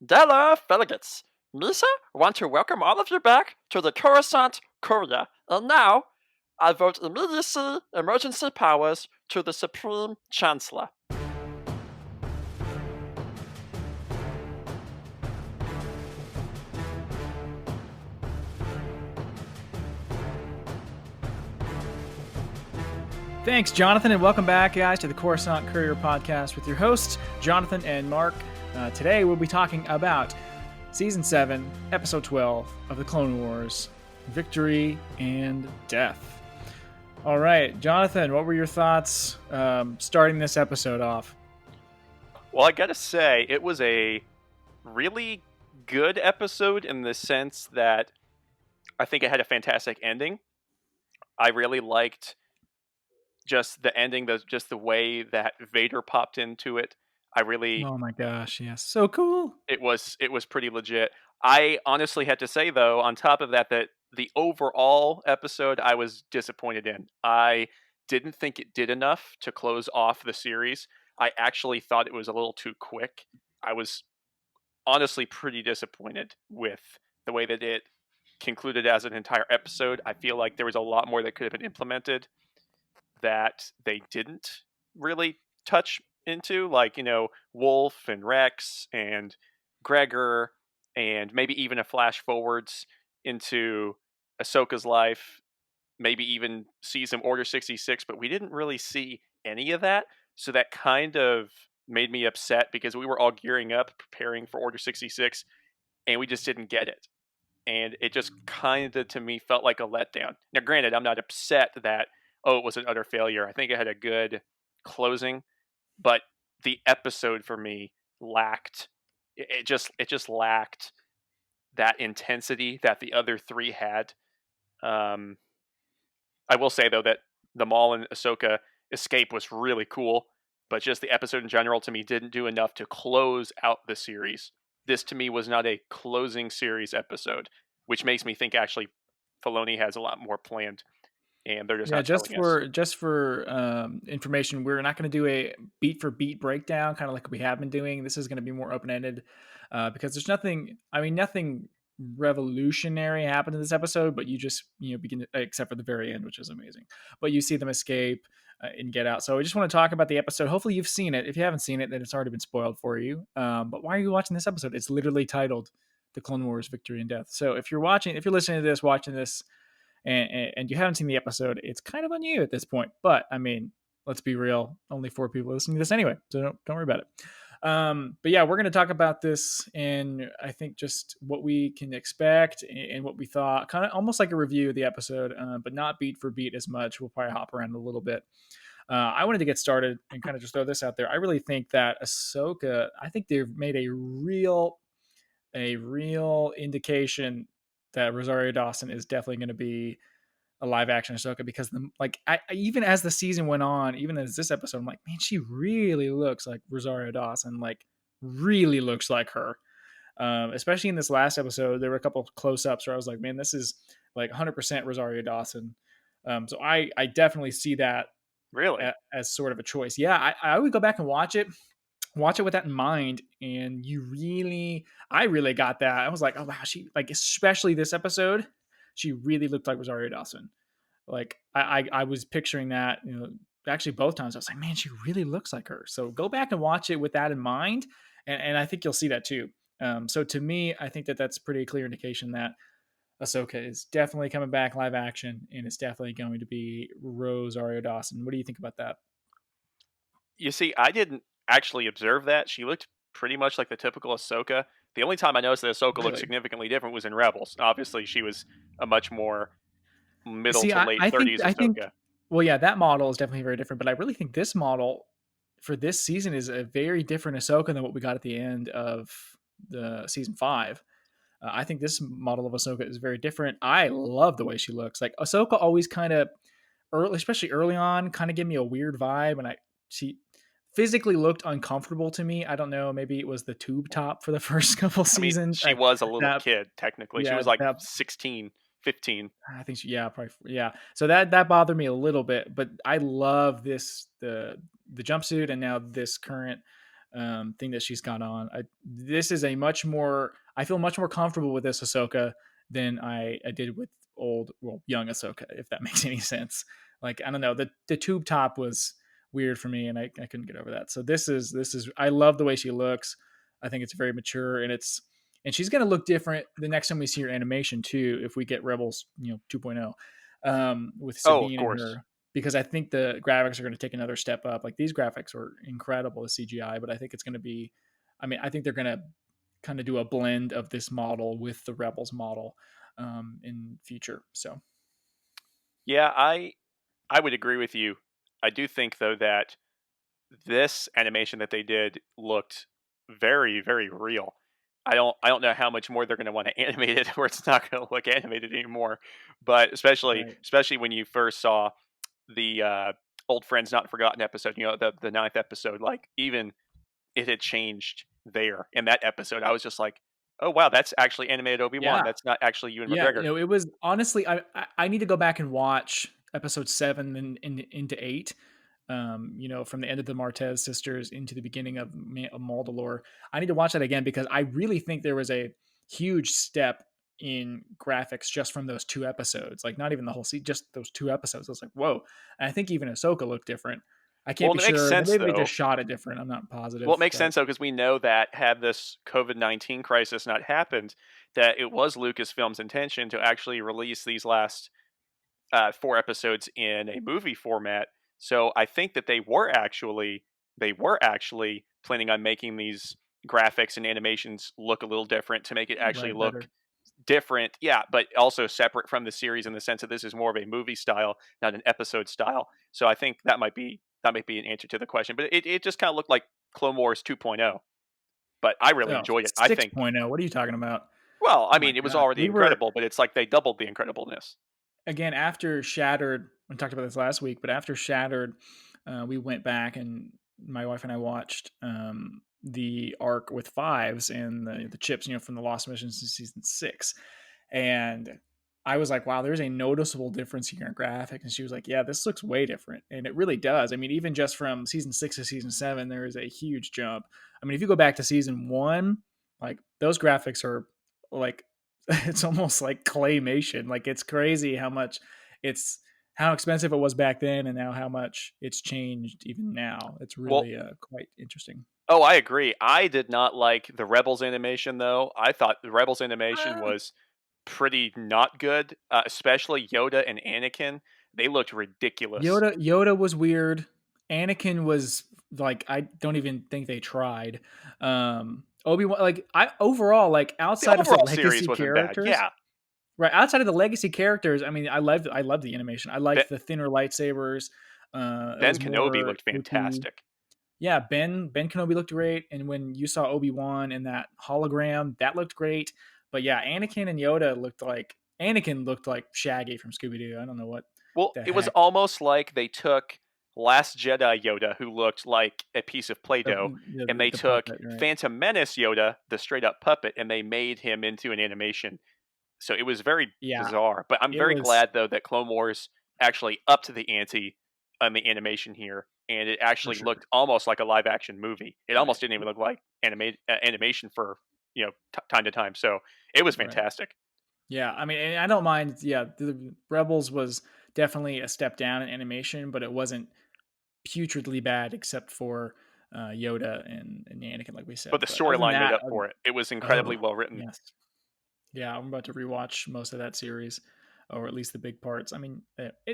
Della Delegates, Misa, want to welcome all of you back to the Coruscant Courier, and now I vote immediacy emergency powers to the Supreme Chancellor. Thanks, Jonathan, and welcome back, guys, to the Coruscant Courier podcast with your hosts, Jonathan and Mark. Today, we'll be talking about Season 7, Episode 12 of the Clone Wars, Victory and Death. All right, Jonathan, what were your thoughts starting this episode off? Well, I gotta say, it was a really good episode in the sense that I think it had a fantastic ending. I really liked just the ending, just the way that Vader popped into it. Oh my gosh, yes, so cool. It was pretty legit. I honestly had to say though, on top of that, that the overall episode I was disappointed in. I didn't think it did enough to close off the series. I actually thought it was a little too quick. I was honestly pretty disappointed with the way that it concluded as an entire episode. I feel like there was a lot more that could have been implemented that they didn't really touch into, like, Wolf and Rex and Gregor, and maybe even a flash forwards into Ahsoka's life, maybe even see some Order 66, but we didn't really see any of that. So that kind of made me upset because we were all gearing up, preparing for Order 66, and we just didn't get it. And it just kind of, to me, felt like a letdown. Now, granted, I'm not upset that, it was an utter failure. I think it had a good closing, but the episode for me lacked. It just lacked that intensity that the other three had. I will say though that the Maul and Ahsoka escape was really cool, but just the episode in general to me didn't do enough to close out the series. This to me was not a closing series episode, which makes me think actually Filoni has a lot more planned, and they're just not telling us. Just for information, we're not going to do a beat for beat breakdown, kind of like we have been doing. This is going to be more open ended because there's nothing. I mean, nothing revolutionary happened in this episode, but you begin to, except for the very end, which is amazing. But you see them escape and get out. So I just want to talk about the episode. Hopefully, you've seen it. If you haven't seen it, then it's already been spoiled for you. But why are you watching this episode? It's literally titled "The Clone Wars: Victory and Death." So if you're listening to this, watching this, and you haven't seen the episode, it's kind of on you at this point. But I mean, let's be real. Only 4 people listening to this anyway, so don't worry about it. But yeah, we're going to talk about this, and I think just what we can expect and what we thought, kind of almost like a review of the episode, but not beat for beat as much. We'll probably hop around a little bit. I wanted to get started and kind of just throw this out there. I really think that Ahsoka, I think they've made a real indication that Rosario Dawson is definitely going to be a live action Ahsoka because even as the season went on, even as this episode, I'm like, man, she really looks like Rosario Dawson, like really looks like her. Especially in this last episode, there were a couple of close-ups where I was like, man, this is like 100% Rosario Dawson. So I definitely see that Really? as sort of a choice. Yeah, I would go back and watch it with that in mind, and I really got that. I was like, oh wow, she, like, especially this episode, she really looked like Rosario Dawson. Like I was picturing that, actually both times I was like, man, she really looks like her. So go back and watch it with that in mind, and I think you'll see that too. So to me, I think that that's pretty clear indication that Ahsoka is definitely coming back live action, and it's definitely going to be Rosario Dawson. What do you think about that? You see, I didn't actually observe that. She looked pretty much like the typical Ahsoka. The only time I noticed that Ahsoka looked Really? significantly different was in Rebels. Obviously, she was a much more middle See, to I, late I think 30s I think Ahsoka. well, yeah, that model is definitely very different, but I really think this model for this season is a very different Ahsoka than what we got at the end of the season 5. I think this model of Ahsoka is very different. I love the way she looks. Like Ahsoka always kind of especially early on, kind of gave me a weird vibe, and she physically looked uncomfortable to me. I don't know, maybe it was the tube top for the first couple I mean, seasons. she was a little That kid, technically. She yeah, was like that 16, 15. I think yeah, probably yeah. So that bothered me a little bit, but I love the jumpsuit and now this current thing that she's got on. This is a much more. I feel much more comfortable with this Ahsoka than I did with young Ahsoka, if that makes any sense. Like I don't know, the tube top was weird for me, and I couldn't get over that. So this is I love the way she looks. I think it's very mature, and she's going to look different the next time we see her animation too. If we get Rebels, 2.0, with Oh, of Sabine and course. her, because I think the graphics are going to take another step up. Like these graphics were incredible, the CGI, but I think it's going to be. I mean, I think they're going to kind of do a blend of this model with the Rebels model in future. So Yeah, I would agree with you. I do think though that this animation that they did looked very, very real. I don't know how much more they're going to want to animate it, where it's not going to look animated anymore. But right, especially when you first saw the Old Friends Not Forgotten episode, the ninth episode, like even it had changed there in that episode. I was just like, oh wow, that's actually animated Obi-Wan. yeah, That's not actually Ewan yeah. McGregor. It was honestly. I need to go back and watch episode 7 and into 8. From the end of the Martez sisters into the beginning of Mandalore. I need to watch that again because I really think there was a huge step in graphics just from those 2 episodes. Like not even the whole season, just those 2 episodes. I was like, whoa! And I think even Ahsoka looked different. I can't Well, be it makes sure. sense Maybe they just though. shot it different. I'm not Well, it positive, makes but sense though because we know that had this COVID-19 crisis not happened, that it was Lucasfilm's intention to actually release these last 4 episodes in a movie format. So I think that they were actually planning on making these graphics and animations look a little different to make it actually right, look better. different. Yeah, but also separate from the series in the sense that this is more of a movie style, not an episode style. So I think that might be an answer to the question. But it just kind of looked like Clone Wars 2.0. But I really Oh, enjoyed it. I think. 6.0. What are you talking about? Well, I Oh my mean, it was god, already we were incredible, but it's like they doubled the incredibleness. again after Shattered. We talked about this last week, but after Shattered, we went back and my wife and I watched the arc with Fives and the chips, from the Lost Missions in season 6, and I was like, "Wow, there's a noticeable difference here in graphics." And she was like, "Yeah, this looks way different," and it really does. I mean, even just from season 6 to season 7, there is a huge jump. I mean, if you go back to season 1, like those graphics are like it's almost like claymation. Like it's crazy it's how expensive it was back then and now how much it's changed even now. It's Well, really quite interesting. oh, I agree. I did not like the Rebels animation though. I thought the Rebels animation Uh, was pretty not good, especially Yoda and Anakin. They looked ridiculous. Yoda was weird. Anakin was like I don't even think they tried. Obi-Wan, like I overall, like The outside of the overall series legacy wasn't bad. characters, Yeah, right? Outside of the legacy characters, I mean, I loved the animation. I ben, liked the thinner lightsabers. It ben was Kenobi more looked OP. fantastic. Yeah, Ben Kenobi looked great, and when you saw Obi-Wan in that hologram, that looked great. But yeah, Anakin looked like Shaggy from Scooby Doo. I don't know what Well, the it was heck. almost like they took Last Jedi Yoda, who looked like a piece of The Play-Doh, the, and they the took puppet, right? Phantom Menace Yoda, the straight-up puppet, and they made him into an animation. So it was very Yeah, bizarre. But I'm it very was glad though that Clone Wars actually upped the ante on the animation here, and it for actually sure. looked almost like a live action movie. It Right, almost didn't even look like animation for time to time. So it was right. fantastic. Yeah, I mean, and I don't mind. Yeah, the Rebels was definitely a step down in animation, but it wasn't putridly bad except for Yoda and Anakin, like we But said. the But other than storyline made that, up for it. It was incredibly oh well written. yes, yeah, I'm about to rewatch most of that series, or at least the big parts. I mean,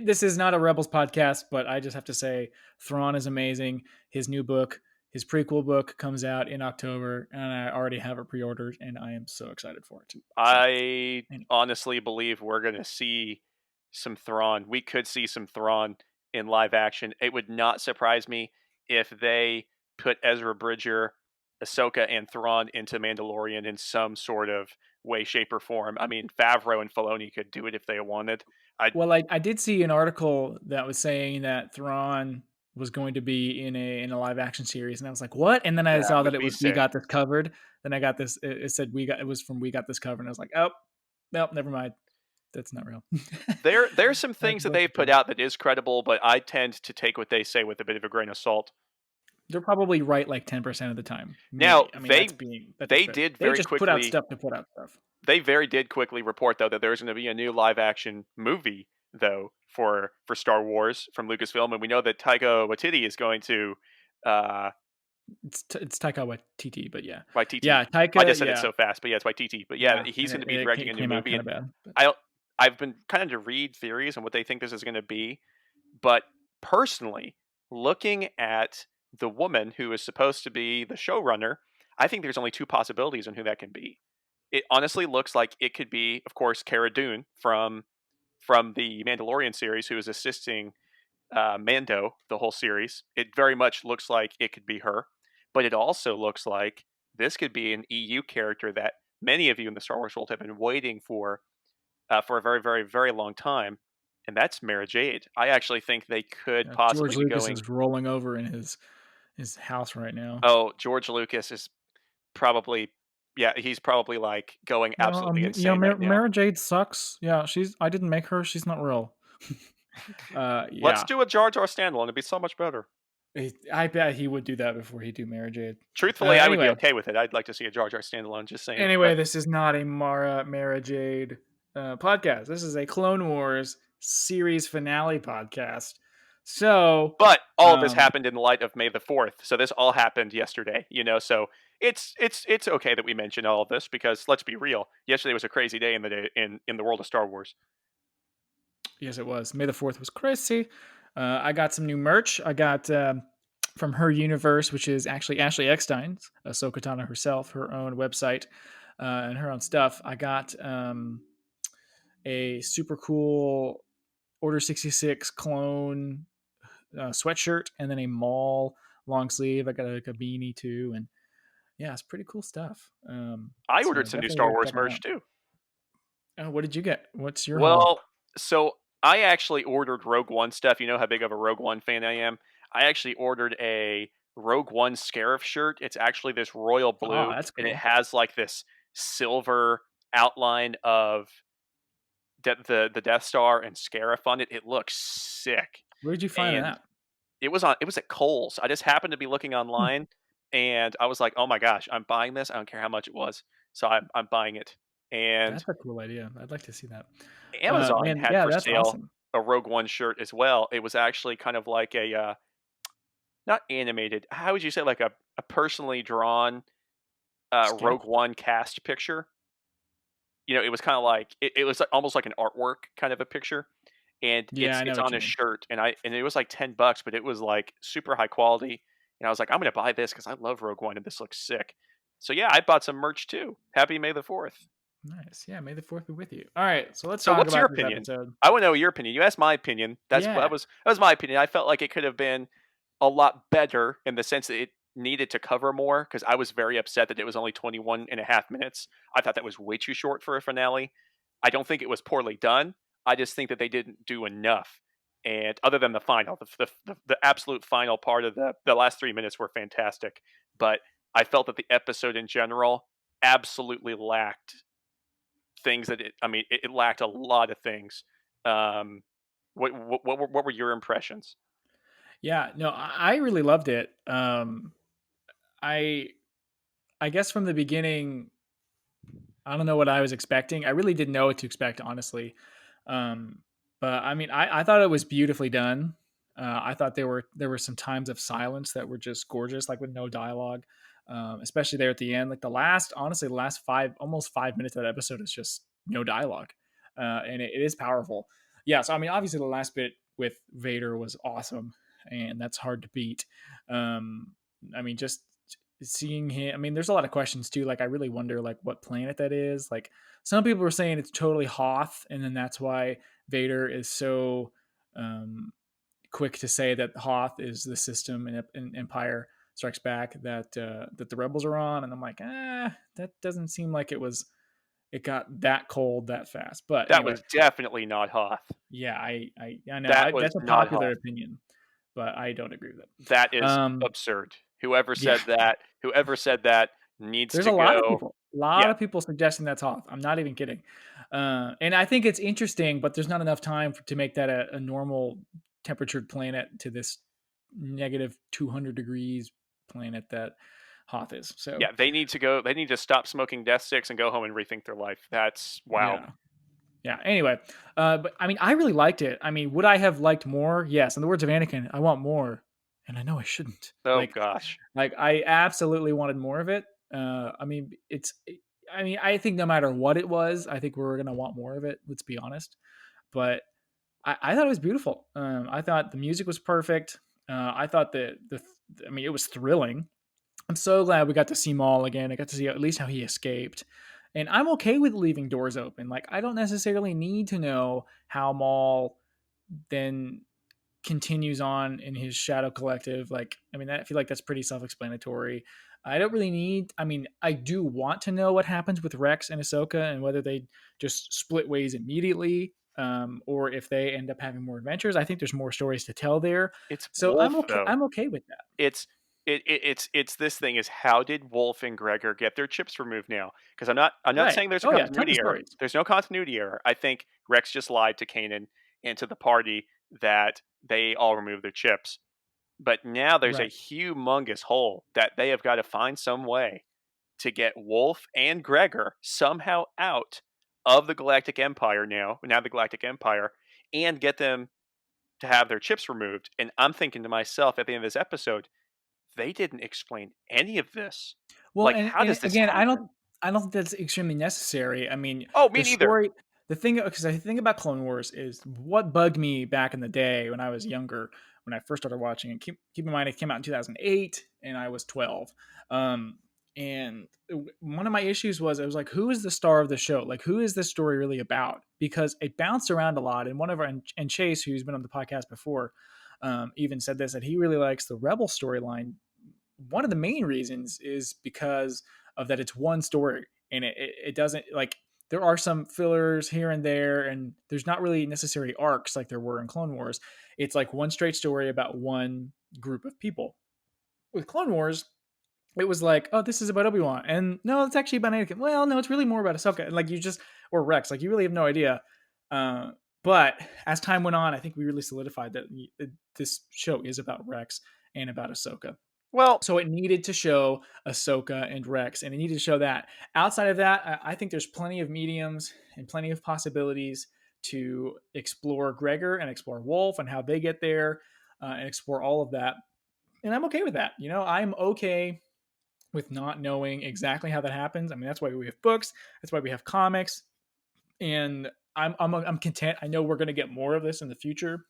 this is not a Rebels podcast, but I just have to say, Thrawn is amazing. His new book, his prequel book, comes out in October, and I already have it pre-ordered, and I am so excited for it too. So, I anyway. honestly believe we're going to see some Thrawn. We could see some Thrawn in live action. It would not surprise me if they put Ezra Bridger, Ahsoka, and Thrawn into Mandalorian in some sort of way, shape, or form. I mean, Favreau and Filoni could do it if they wanted. I Well, I did see an article that was saying that Thrawn was going to be in a live action series, and I was like, "What?" And then I That saw that would it be was We sick. Got This Covered. Then I got this. It said it was from We Got This Covered, and I was like, "Oh, no, never mind. That's not real." There's some That's things a that bunch of they've put jokes. out that is credible, but I tend to take what they say with a bit of a grain of salt. They're probably right like 10% of the time, Now maybe. I mean, that's they just fair. did They very just put out quickly stuff to put out stuff. they very did quickly report though that there's going to be a new live action movie though for Star Wars from Lucasfilm, and we know that Taika Waititi is going to uh It's Taika Waititi, but yeah, by TT. yeah, I Taika, just said it yeah, so fast, but yeah, it's by TT. But yeah, yeah, he's and going to be it directing a new came out movie, kind and of bad. But I I've been kind of to read theories on what they think this is going to be, but personally, looking at the woman who is supposed to be the showrunner, I think there's only two possibilities on who that can be. It honestly looks like it could be, of course, Cara Dune from the Mandalorian series, who is assisting Mando the whole series. It very much looks like it could be her, but it also looks like this could be an EU character that many of you in the Star Wars world have been waiting for a very, very, very long time, and that's Mara Jade. I actually think they could George possibly be Lucas going. is rolling over in his house right now. Oh, George Lucas is probably, yeah, he's probably like going absolutely insane right now. Mara Jade sucks. Yeah, I didn't make her. She's not real. Let's Yeah, do a Jar Jar standalone. It'd be so much better. I bet he would do that before he do Mara Jade. Truthfully, I would be Anyway, okay with it. I'd like to see a Jar Jar standalone. Just saying, anyway, but this is not a Mara Jade podcast. This is a Clone Wars series finale podcast. So, but all of this um, happened in the light of May 4th, so this all happened yesterday. So it's okay that we mention all of this because let's be real. Yesterday was a crazy day in the world of Star Wars. yes, it was. May 4th was crazy. I got some new merch. I got from Her Universe, which is actually Ashley Eckstein's, Ahsoka Tano herself, her own website and her own stuff. I got a super cool Order 66 clone sweatshirt and then a Maul long sleeve. I got like a beanie too. And yeah, it's pretty cool stuff. I So ordered some new definitely Star worth Wars checking merch out. too. Oh, what did you get? What's your haul? Well, so I actually ordered Rogue One stuff. You know how big of a Rogue One fan I am. I actually ordered a Rogue One Scarif shirt. It's actually this royal Oh, blue, that's and it cool. has like this silver outline of the Death Star and Scarif on it. It looks sick, Where did you find and that? it was at Kohl's. I just happened to be looking Hmm, online, and I was like, oh my gosh, I'm buying this. I don't care how much it was, so I'm buying it. And that's a cool idea. I'd like to see that. Amazon Man, had yeah, for that's sale awesome. a Rogue One shirt as well. It was actually kind of like a not animated. How would you say like a personally drawn Sketch? Rogue One cast picture? It was kind of like it was like, almost like an artwork kind of a picture, and Yeah, it's I know it's what on you a mean. shirt, and it was like $10, but it was like super high quality, and I was like, I'm gonna buy this because I love Rogue One and this looks sick. So yeah, I bought some merch too. Happy May 4th. Nice. Yeah, May 4th be with you. All right, so let's So talk what's your about this opinion? episode. I want to know your opinion. You asked my opinion. Yeah, That was my opinion. I felt like it could have been a lot better in the sense that it needed to cover more because I was very upset that it was only 21 and a half minutes. I thought that was way too short for a finale. I don't think it was poorly done. I just think that they didn't do enough. And other than the final, the absolute final part of the last 3 minutes were fantastic. But I felt that the episode in general absolutely lacked things that it lacked a lot of things. Um, what were your impressions? yeah. No, I really loved it. I I guess from the beginning, I don't know what I was expecting. I really didn't know what to expect, honestly. Um, but I mean, I thought it was beautifully done. I thought there were some times of silence that were just gorgeous, like with no dialogue, especially there at the end. Like honestly, the last almost 5 minutes of that episode is just no dialogue, and it is powerful. Yeah, so I mean, obviously the last bit with Vader was awesome, and that's hard to beat. I mean, just seeing him. I mean, there's a lot of questions too. Like, I really wonder like what planet that is. Like, some people were saying it's totally Hoth, and then that's why Vader is so um, quick to say that Hoth is the system in Empire Strikes Back that the rebels are on. And I'm like, that doesn't seem like it got that cold that fast. But That anyway, was definitely not Hoth. yeah, I know That was that's a not popular Hoth. opinion, but I don't agree with That it. is absurd. Yeah, Whoever said that needs there's to a go. lot Yeah, of people suggesting that's Hoth. I'm not even kidding. And I think it's interesting, but there's not enough time to make that a normal temperatured planet to this negative 200 degrees planet that Hoth is. So Yeah, they need to go. They need to stop smoking death sticks and go home and rethink their life. That's wow. yeah. Yeah. Anyway, but I mean, I really liked it. I mean, would I have liked more? Yes. In the words of Anakin, I want more, and I know I shouldn't. Oh gosh. Like I absolutely wanted more of it. I mean, I mean, I think no matter what it was, I think we are gonna want more of it. Let's be honest. But I thought it was beautiful. I thought the music was perfect. I thought I mean, it was thrilling. I'm so glad we got to see Maul again. I got to see at least how he escaped. And I'm okay with leaving doors open. Like, I don't necessarily need to know how Maul then continues on in his Shadow Collective. Like, I mean, I feel like that's pretty self-explanatory. I don't really need. I mean, I do want to know what happens with Rex and Ahsoka and whether they just split ways immediately, or if they end up having more adventures. I think there's more stories to tell there, It's so I'm Wolf okay. though. I'm okay with that. It's it's this thing is how did Wolf and Gregor get their chips removed now? Because I'm not Right. saying there's a Oh yeah, tons of continuity error. stories. There's no continuity error. I think Rex just lied to Kanan and to the party that they all removed their chips. But now there's a Right. humongous hole that they have got to find some way to get Wolf and Gregor somehow out of the Galactic Empire now the Galactic Empire, and get them to have their chips removed. And I'm thinking to myself at the end of this episode, they didn't explain any of this. Well, Like, and how does this again, happen? I don't think that's extremely necessary. I mean, Oh, me the neither. story, the thing, because I think about Clone Wars is what bugged me back in the day when I was younger, when I first started watching it. Keep in mind, it came out in 2008, and I was 12. Um, and one of my issues was I was like, who is the star of the show? Like, who is this story really about? Because it bounced around a lot. And one of our and Chase, who's been on the podcast before, even said this that he really likes the Rebel storyline. One of the main reasons is because of that it's one story, and it doesn't like, there are some fillers here and there, and there's not really necessary arcs like there were in Clone Wars. It's like one straight story about one group of people. With Clone Wars, it was like, oh, this is about Obi-Wan, and no, it's actually about Anakin. Well, no, it's really more about Ahsoka, and like you just, or Rex, like you really have no idea. uh, but as time went on, I think we really solidified that this show is about Rex and about Ahsoka. Well, So it needed to show Ahsoka and Rex, and it needed to show that. Outside of that, I think there's plenty of mediums and plenty of possibilities to explore Gregor and explore Wolf and how they get there, and explore all of that. And I'm okay with that. You know, I'm okay with not knowing exactly how that happens. I mean, that's why we have books. That's why we have comics, and I'm content. I know we're going to get more of this in the future.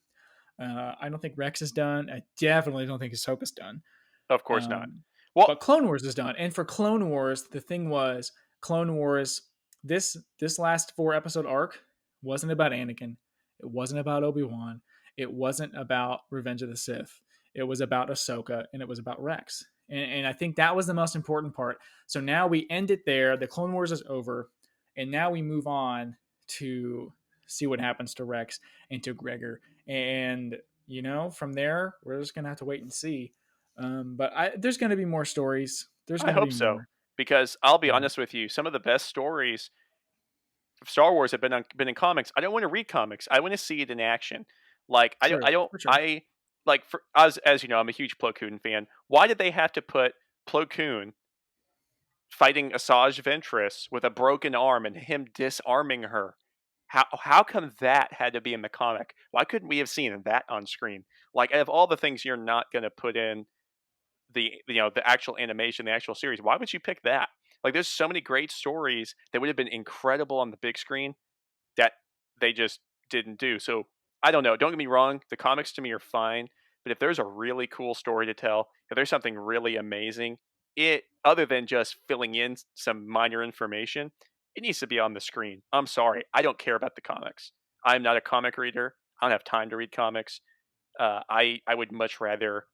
I don't think Rex is done. I definitely don't think Ahsoka's done. of course not. Um, Well, but Clone Wars is done, and for Clone Wars, the thing was Clone Wars. This last 4 episode arc wasn't about Anakin. It wasn't about Obi-Wan. It wasn't about Revenge of the Sith. It was about Ahsoka, and it was about Rex. And I think that was the most important part. So now we end it there. The Clone Wars is over, and now we move on to see what happens to Rex and to Gregor. And you know, from there, we're just gonna have to wait and see. There's going to be more stories. There's I going to hope be so more. because I'll be Yeah, honest with you, some of the best stories of Star Wars have been in comics. I don't want to read comics. I want to see it in action. Like true, I don't for sure. I like for as you know, I'm a huge Plo Koon fan. Why did they have to put Plo Koon fighting Asajj Ventress with a broken arm and him disarming her? How come that had to be in the comic? Why couldn't we have seen that on screen? Like, of all the things you're not going to put in the actual animation, the actual series, why would you pick that? Like, there's so many great stories that would have been incredible on the big screen that they just didn't do. So I don't know. Don't get me wrong. The comics to me are fine, but if there's a really cool story to tell, if there's something really amazing, it other than just filling in some minor information, it needs to be on the screen. I'm sorry. I don't care about the comics. I'm not a comic reader. I don't have time to read comics. I would much rather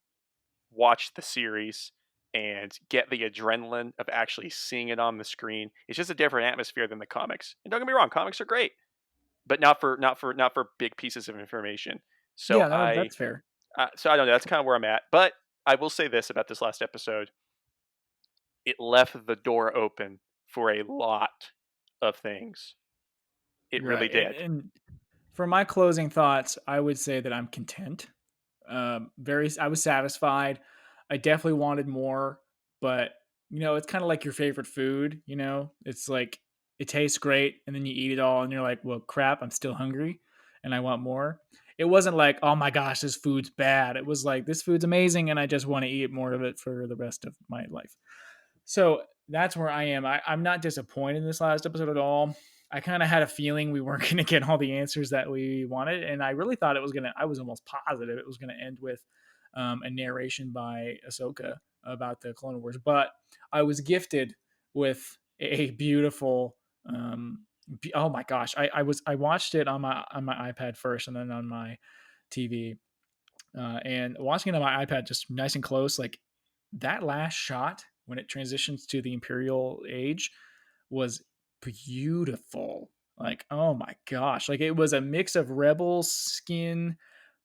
watch the series and get the adrenaline of actually seeing it on the screen. It's just a different atmosphere than the comics. And don't get me wrong, comics are great, but not for big pieces of information. So Yeah, no, I that's fair. so I don't know. That's kind of where I'm at. But I will say this about this last episode: it left the door open for a lot of things. It really Right. did. And for my closing thoughts, I would say that I'm content. I was satisfied. I definitely wanted more, but it's kind of like your favorite food. It's like it tastes great, and then you eat it all, and you're like, "Well, crap, I'm still hungry, and I want more." It wasn't like, "Oh my gosh, this food's bad." It was like, "This food's amazing, and I just want to eat more of it for the rest of my life." So that's where I am. I'm not disappointed in this last episode at all. I kind of had a feeling we weren't going to get all the answers that we wanted, and I really thought it was going to. I was almost positive it was going to end with a narration by Ahsoka about the Clone Wars. But I was gifted with a beautiful. Oh my gosh! I watched it on my iPad first, and then on my TV, and watching it on my iPad just nice and close, like that last shot when it transitions to the Imperial Age was beautiful. Like, oh my gosh. Like it was a mix of Rebel skin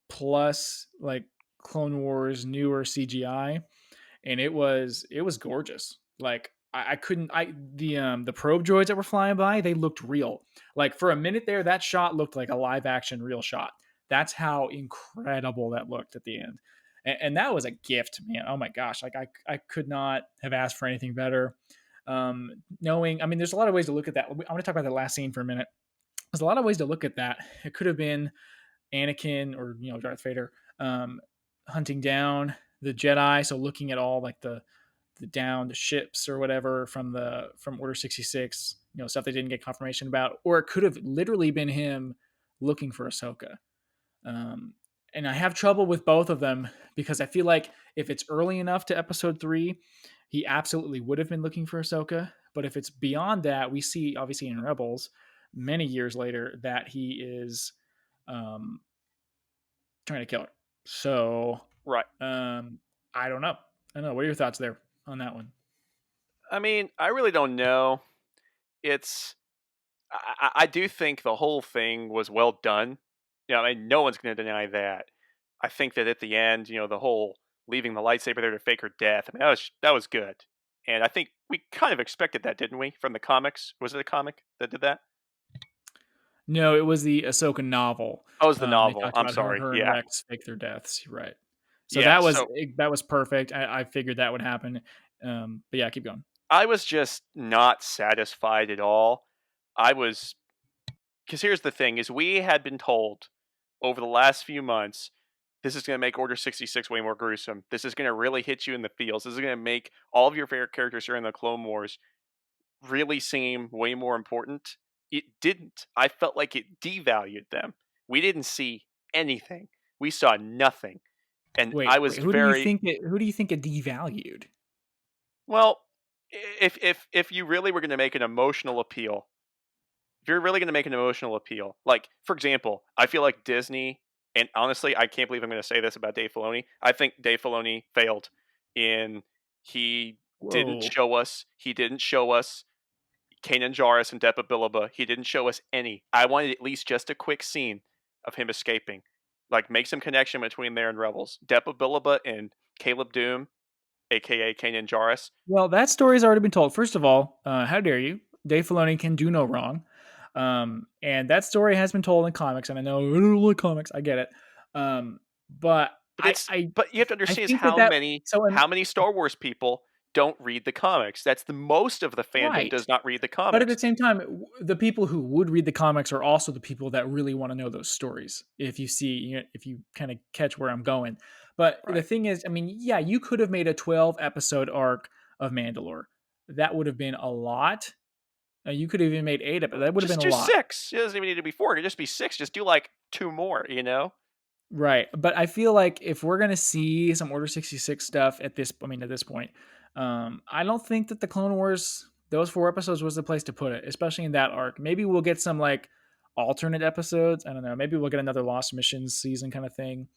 plus like Clone Wars newer CGI, and it was gorgeous. Like I couldn't I the probe droids that were flying by, they looked real. Like for a minute there, that shot looked like a live action real shot. That's how incredible that looked at the end. And that was a gift, man. Oh my gosh. Like I could not have asked for anything better. Knowing, I mean, there's a lot of ways to look at that. I want to talk about the last scene for a minute. There's a lot of ways to look at that. It could have been Anakin or Darth Vader hunting down the Jedi. So looking at all like the downed ships or whatever from Order 66, stuff they didn't get confirmation about, or it could have literally been him looking for Ahsoka. Um, and I have trouble with both of them because I feel like if it's early enough to Episode 3, he absolutely would have been looking for Ahsoka. But if it's beyond that, we see obviously in Rebels many years later that he is um, trying to kill her. So Right. um, I don't know. I don't know. What are your thoughts there on that one? I mean, I really don't know. It's I do think the whole thing was well done. I mean, no one's going to deny that. I think that at the end, the whole leaving the lightsaber there to fake her death. I mean, that was good, and I think we kind of expected that, didn't we? From the comics, was it a comic that did that? No, it was the Ahsoka novel. Oh, it was the They novel. talked I'm about her, sorry. her and Yeah, Rex fake their deaths. Right. So yeah. So that was perfect. I figured that would happen. But yeah, keep going. I was just not satisfied at all. I was because here's the thing: is we had been told over the last few months, this is going to make Order 66 way more gruesome. This is going to really hit you in the feels. This is going to make all of your favorite characters during the Clone Wars really seem way more important. It didn't. I felt like it devalued them. We didn't see anything. We saw nothing. And I Wait, was who do you very think it devalued? well, if you really were going to make an emotional appeal, if you're really going to make an emotional appeal, like for example, I feel like Disney, and honestly, I can't believe I'm going to say this about Dave Filoni. I think Dave Filoni failed in he Whoa. he didn't show us Kanan Jarrus and Depa Billaba. He didn't show us any. I wanted at least just a quick scene of him escaping, like make some connection between there and Rebels. Depa Billaba and Caleb Doom, aka Kanan Jarrus. Well, that story's already been told. First of all, how dare you? Dave Filoni can do no wrong. And that story has been told in comics, and I know I don't like comics. I get it. But But but you have to I understand is think that so how many Star Wars people don't read the comics. That's the most of the fandom right. does not read the But at the comics. same time, the people who would read the comics are also the people that really want to know those stories. If you see, if you kind of catch where I'm going. But the Right. thing is, I mean, yeah, you could have made a 12 episode arc of Mandalore. That would have been a lot. You could have even made 8 episodes. That would have been Just a do lot. 6. It doesn't even need to be 4. It could just be 6. Just do like 2 more. Right. But I feel like if we're gonna see some Order 66 stuff at this point, I don't think that the Clone Wars, those 4 episodes was the place to put it, especially in that arc. Maybe we'll get some like alternate episodes. I don't know. Maybe we'll get another Lost Missions season kind of thing.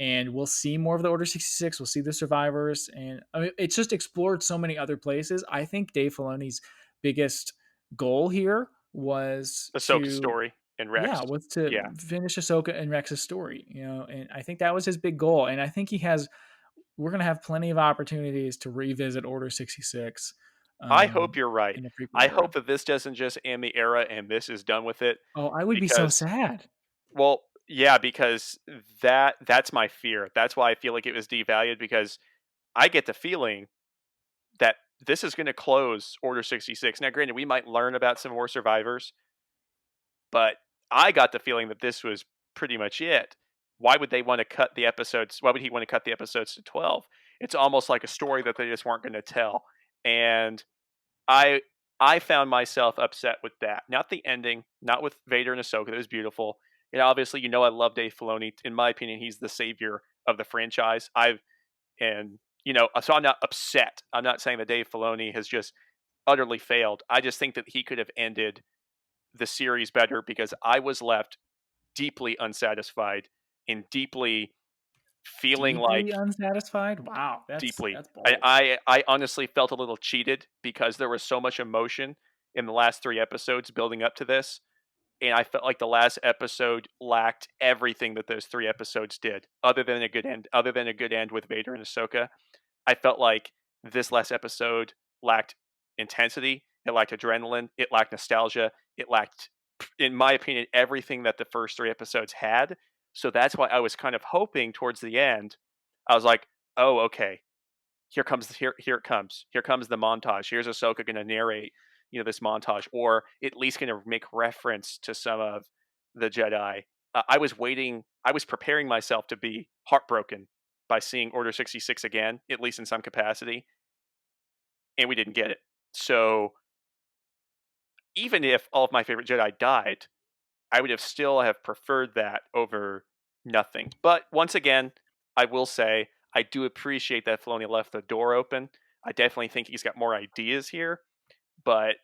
And we'll see more of the Order 66. We'll see the survivors. And I mean, it's just explored so many other places. I think Dave Filoni's biggest goal here was Ahsoka's to story and yeah, Rex. was to Yeah. finish Ahsoka and Rex's story, and I think that was his big goal. And I think we're going to have plenty of opportunities to revisit Order 66 I hope you're right. in the prequel I era. hope that this doesn't just end the era and this is done with it Oh, I would be so because sad. well, Yeah, because that's my fear. That's why I feel like it was devalued because I get the feeling that this is going to close Order 66. Now, granted, we might learn about some more survivors, but I got the feeling that this was pretty much it. Why would they want to cut the episodes? Why would he want to cut the episodes to 12? It's almost like a story that they just weren't going to tell. And I I found myself upset with that. Not the ending, not with Vader and Ahsoka. That was beautiful. And obviously, I love Dave Filoni. In my opinion, he's the savior of the franchise. So I'm not upset. I'm not saying that Dave Filoni has just utterly failed. I just think that he could have ended the series better because I was left deeply unsatisfied and deeply feeling Deeply like unsatisfied. Wow, deeply. that's I, bold. I I honestly felt a little cheated because there was so much emotion in the last three episodes building up to this, and I felt like the last episode lacked everything that those three episodes did, other than a good end. Other than a good end with Vader and Ahsoka, I felt like this last episode lacked intensity. It lacked adrenaline. It lacked nostalgia. It lacked, in my opinion, everything that the first three episodes had. So that's why I was kind of hoping towards the end. I was like, oh, okay, here it comes. Here comes the montage. Here's Ahsoka going to narrate, this montage, or at least going to make reference to some of the Jedi. I was waiting. I was preparing myself to be heartbroken by seeing Order 66 again, at least in some capacity, and we didn't get it. So even if all of my favorite Jedi died, I would have still have preferred that over nothing. But once again, I will say I do appreciate that Filoni left the door open. I definitely think he's got more ideas here, but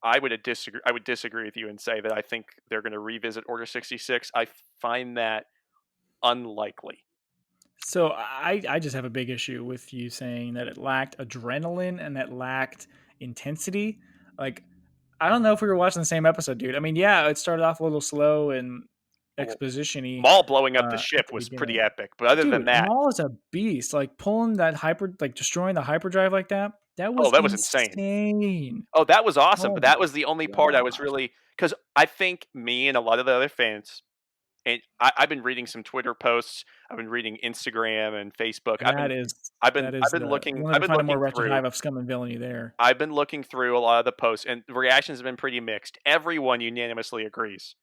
I would disagree with you and say that I think they're going to revisit Order 66. I find that unlikely. So I just have a big issue with you saying that it lacked adrenaline and that lacked intensity. Like, I don't know if we were watching the same episode, dude. I mean, yeah, it started off a little slow and Well, exposition-y Maul blowing up the at ship the was pretty beginning. epic, but other than Dude, that, Maul is a beast. Like pulling that like destroying the hyperdrive like that. That oh, was that was insane. insane. Oh, that was awesome, Oh but that my was the only part I was gosh. really because I think me and a lot of the other fans. And I've been reading some Twitter posts. I've been reading Instagram and Facebook. That is I've been looking. you'll I've never been find a more looking wretched through. hive of scum and villainy there. I've been looking through a lot of the posts, and the reactions have been pretty mixed. Everyone unanimously agrees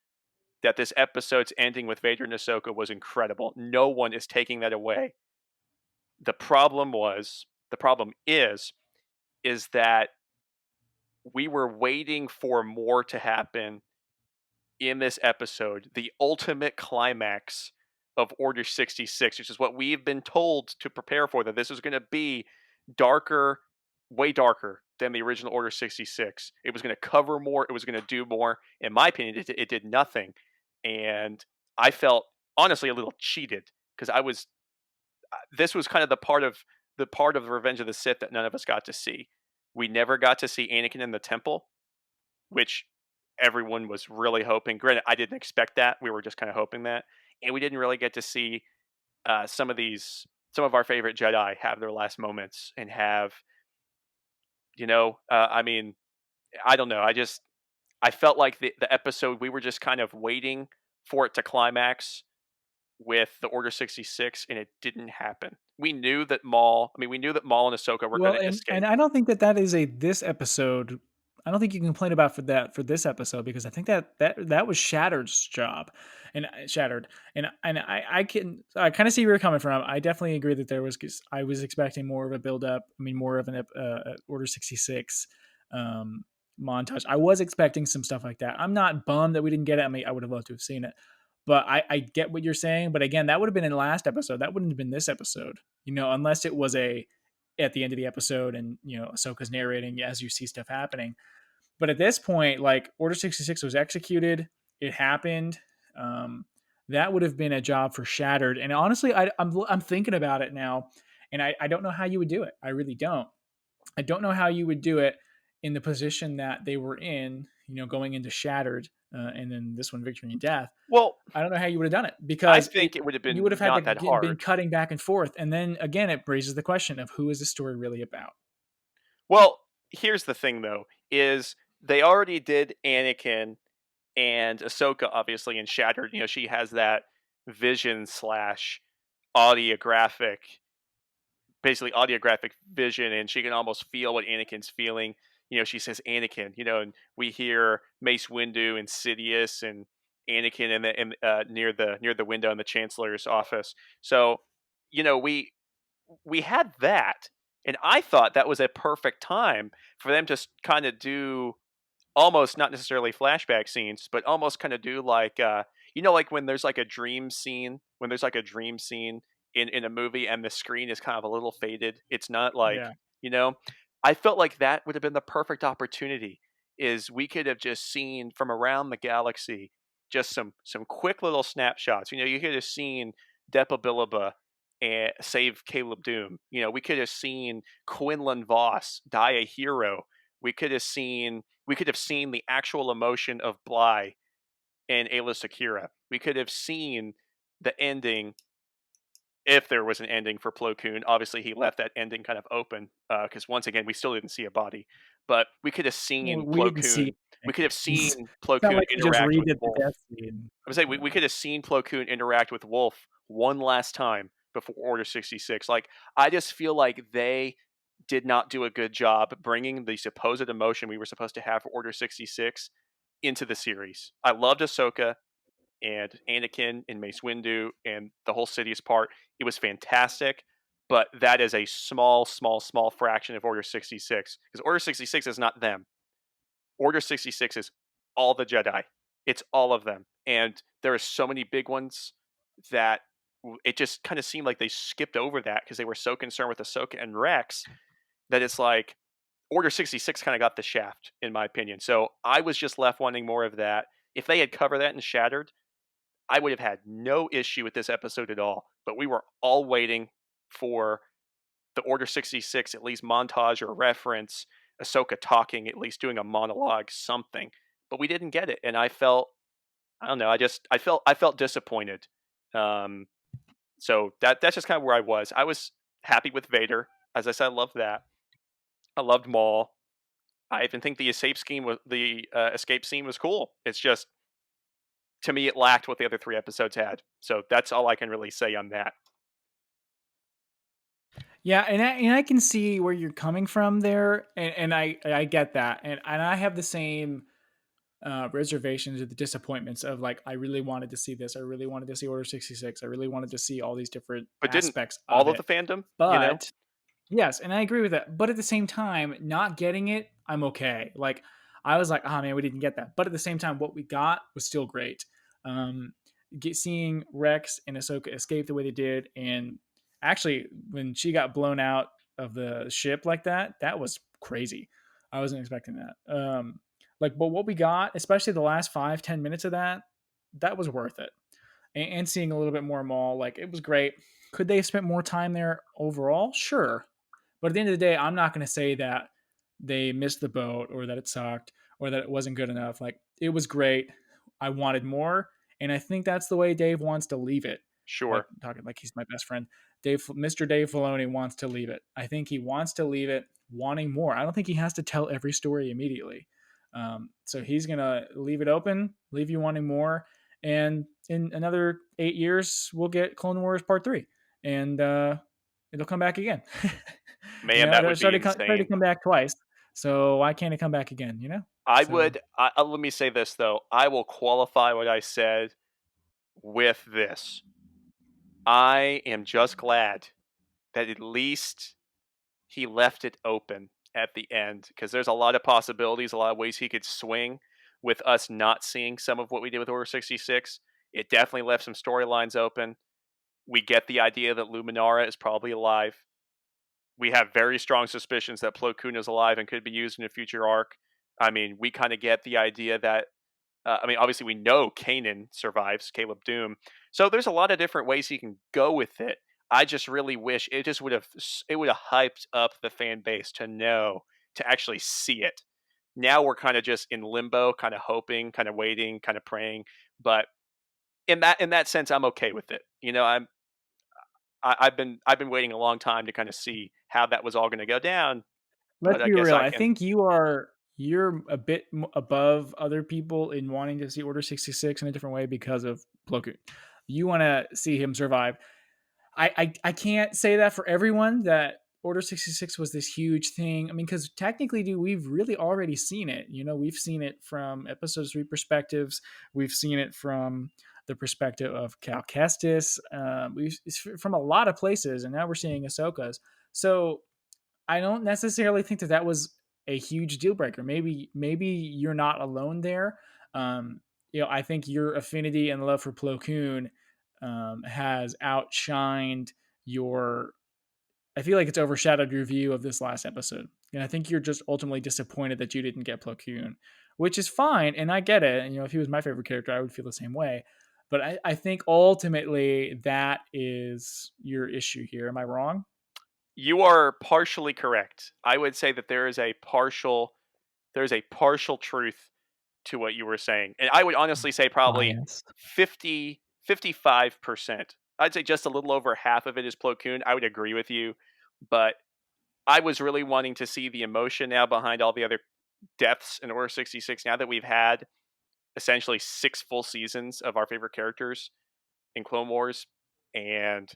that this episode's ending with Vader and Ahsoka was incredible. No one is taking that away. The problem is that we were waiting for more to happen in this episode, the ultimate climax of Order 66, which is what we've been told to prepare for, that this is going to be darker, way darker than the original Order 66. It was going to cover more, it was going to do more. In my opinion, it did nothing. And I felt honestly a little cheated because this was kind of the part of Revenge of the Sith that none of us got to see. We never got to see Anakin in the temple, which everyone was really hoping. Granted, I didn't expect that. We were just kind of hoping that, and we didn't really get to see some of our favorite Jedi have their last moments and have I mean, I don't know. I felt like the episode we were just kind of waiting for it to climax with the Order 66, and it didn't happen. We knew that Maul and Ahsoka were going Well, to and escape. I don't think that that is a this episode. I don't think you can complain about for this episode because I think that was Shattered's job, and Shattered, and I kind of see where you're coming from. I definitely agree that there was I was expecting more of a build up. I mean, more of an Order 66 um, montage. I was expecting some stuff like that. I'm not bummed that we didn't get it. I mean, I would have loved to have seen it, but I get what you're saying. But again, that would have been in the last episode. That wouldn't have been this episode. Unless it was a at the end of the episode and Ahsoka's narrating as you see stuff happening. But at this point, like Order 66 was executed, it happened. Um, that would have been a job for Shattered. And honestly, I'm thinking about it now, and I don't know how you would do it. I really don't. I don't know how you would do it in the position that they were in, going into Shattered, and then this one, Victory and Death. Well, I don't know how you would have done it I because think it would have you would been have had to not that been hard. cutting back and forth, and then again, it raises the question of who is the story really about? Well, here's the thing though, is they already did Anakin And Ahsoka, obviously, in Shattered, she has that vision slash audiographic, basically audiographic vision, and she can almost feel what Anakin's feeling. She says Anakin, and we hear Mace Windu and Sidious and Anakin near the window in the Chancellor's office. So, we had that, and I thought that was a perfect time for them to kind of do almost not necessarily flashback scenes, but almost kind of do like like when there's like a dream scene, in a movie and the screen is kind of a little faded. It's not like, Yeah. you know, I felt like that would have been the perfect opportunity is we could have just seen from around the galaxy just some quick little snapshots. You could have seen Depa Billaba and save Caleb Doom. We could have seen Quinlan Voss die a hero. We could have seen the actual emotion of Bly and Ayla Secura. We could have seen the ending if there was an ending for Plo Koon. Obviously, he left that ending kind of open because once again, we still didn't see a body. But we could have Well, seen we Plo didn't see Koon. We could have things. seen Plo It's not Koon like we just interact with redid the Wolf. death scene. I would say we, Yeah. we could have seen Plo Koon interact with Wolf one last time before Order 66. Like, I just feel like they did not do a good job bringing the supposed emotion we were supposed to have for Order 66 into the series. I loved Ahsoka and Anakin and Mace Windu and the whole Sidious part. It was fantastic, but that is a small, small, small fraction of Order 66 because Order 66 is not them. Order 66 is all the Jedi. It's all of them. And there are so many big ones that it just kind of seemed like they skipped over that because they were so concerned with Ahsoka and Rex that it's like Order 66 kind of got the shaft, in my opinion. So I was just left wanting more of that. If they had covered that in Shattered, I would have had no issue with this episode at all. But we were all waiting for the Order 66, at least montage or reference, Ahsoka talking, at least doing a monologue, something. But we didn't get it. And I don't know, I felt disappointed. Um, so that's just kind of where I was. I was happy with Vader. As I said, I loved that. I loved Maul. I even think the escape scene was cool. It's just to me it lacked what the other 3 episodes had. So that's all I can really say on that. Yeah, and I can see where you're coming from there, and I get that, and I have the same reservations or the disappointments of like I really wanted to see this, I really wanted to see Order 66, I really wanted to see all these different But didn't aspects all of of the it, fandom, but yes, and I agree with that. But at the same time, not getting it, I'm okay. Like I was like, oh man, we didn't get that. But at the same time, what we got was still great. Um, seeing Rex and Ahsoka escape the way they did, and actually when she got blown out of the ship like that, that was crazy. I wasn't expecting that. But what we got, especially the last 5-10 minutes of that, that was worth it. And seeing a little bit more Maul, like it was great. Could they have spent more time there overall? Sure, but at the end of the day, I'm not going to say that they missed the boat or that it sucked or that it wasn't good enough. Like it was great. I wanted more, and I think that's the way Dave wants to leave it. Like sure. talking like he's my best friend. Mr. Dave Filoni wants to leave it. I think he wants to leave it wanting more. I don't think he has to tell every story immediately. So he's gonna leave it open, leave you wanting more, and in another 8 years, we'll get Clone Wars Part 3, and it'll come back again. Man, that would It be started to insane. come back twice, so why can't it come back again? I So would let me say this though. I will qualify what I said with this. I am just glad that at least he left it open at the end because there's a lot of possibilities, a lot of ways he could swing with us not seeing some of what we did with Order 66. It definitely left some storylines open. We get the idea that Luminara is probably alive. We have very strong suspicions that Plo Koon is alive and could be used in a future arc. I mean, we kind of get the idea that obviously we know Kanan survives, Caleb Doom. So there's a lot of different ways he can go with it. I just really wish it would have hyped up the fan base to actually see it. Now we're kind of just in limbo, kind of hoping, kind of waiting, kind of praying. But in that sense, I'm okay with it. I've been waiting a long time to kind of see how that was all going to go down. let's But I be guess real. I I can. think you are. you're a bit above other people in wanting to see Order 66 in a different way because of Plo Koon. You want to see him survive. I can't say that for everyone that Order 66 was this huge thing. I mean, because technically, dude, we've really already seen it. You know, we've seen it from episode 3 perspectives. We've seen it from the perspective of Cal Kestis. We've from a lot of places, and now we're seeing Ahsoka's. So I don't necessarily think that that was a huge deal breaker. Maybe you're not alone there. You know, I think your affinity and love for Plo Koon has outshined your. I feel like it's overshadowed your view of this last episode, and I think you're just ultimately disappointed that you didn't get Plo Koon, which is fine, and I get it. And you know, if he was my favorite character, I would feel the same way. But I think ultimately that is your issue here. Am I wrong? You are partially correct. I would say that there is a partial truth to what you were saying. And I would honestly say probably Bias. 55%. I'd say just a little over half of it is Plo Koon. I would agree with you, but I was really wanting to see the emotion now behind all the other deaths in Order 66 now that we've had essentially 6 full seasons of our favorite characters in Clone Wars, and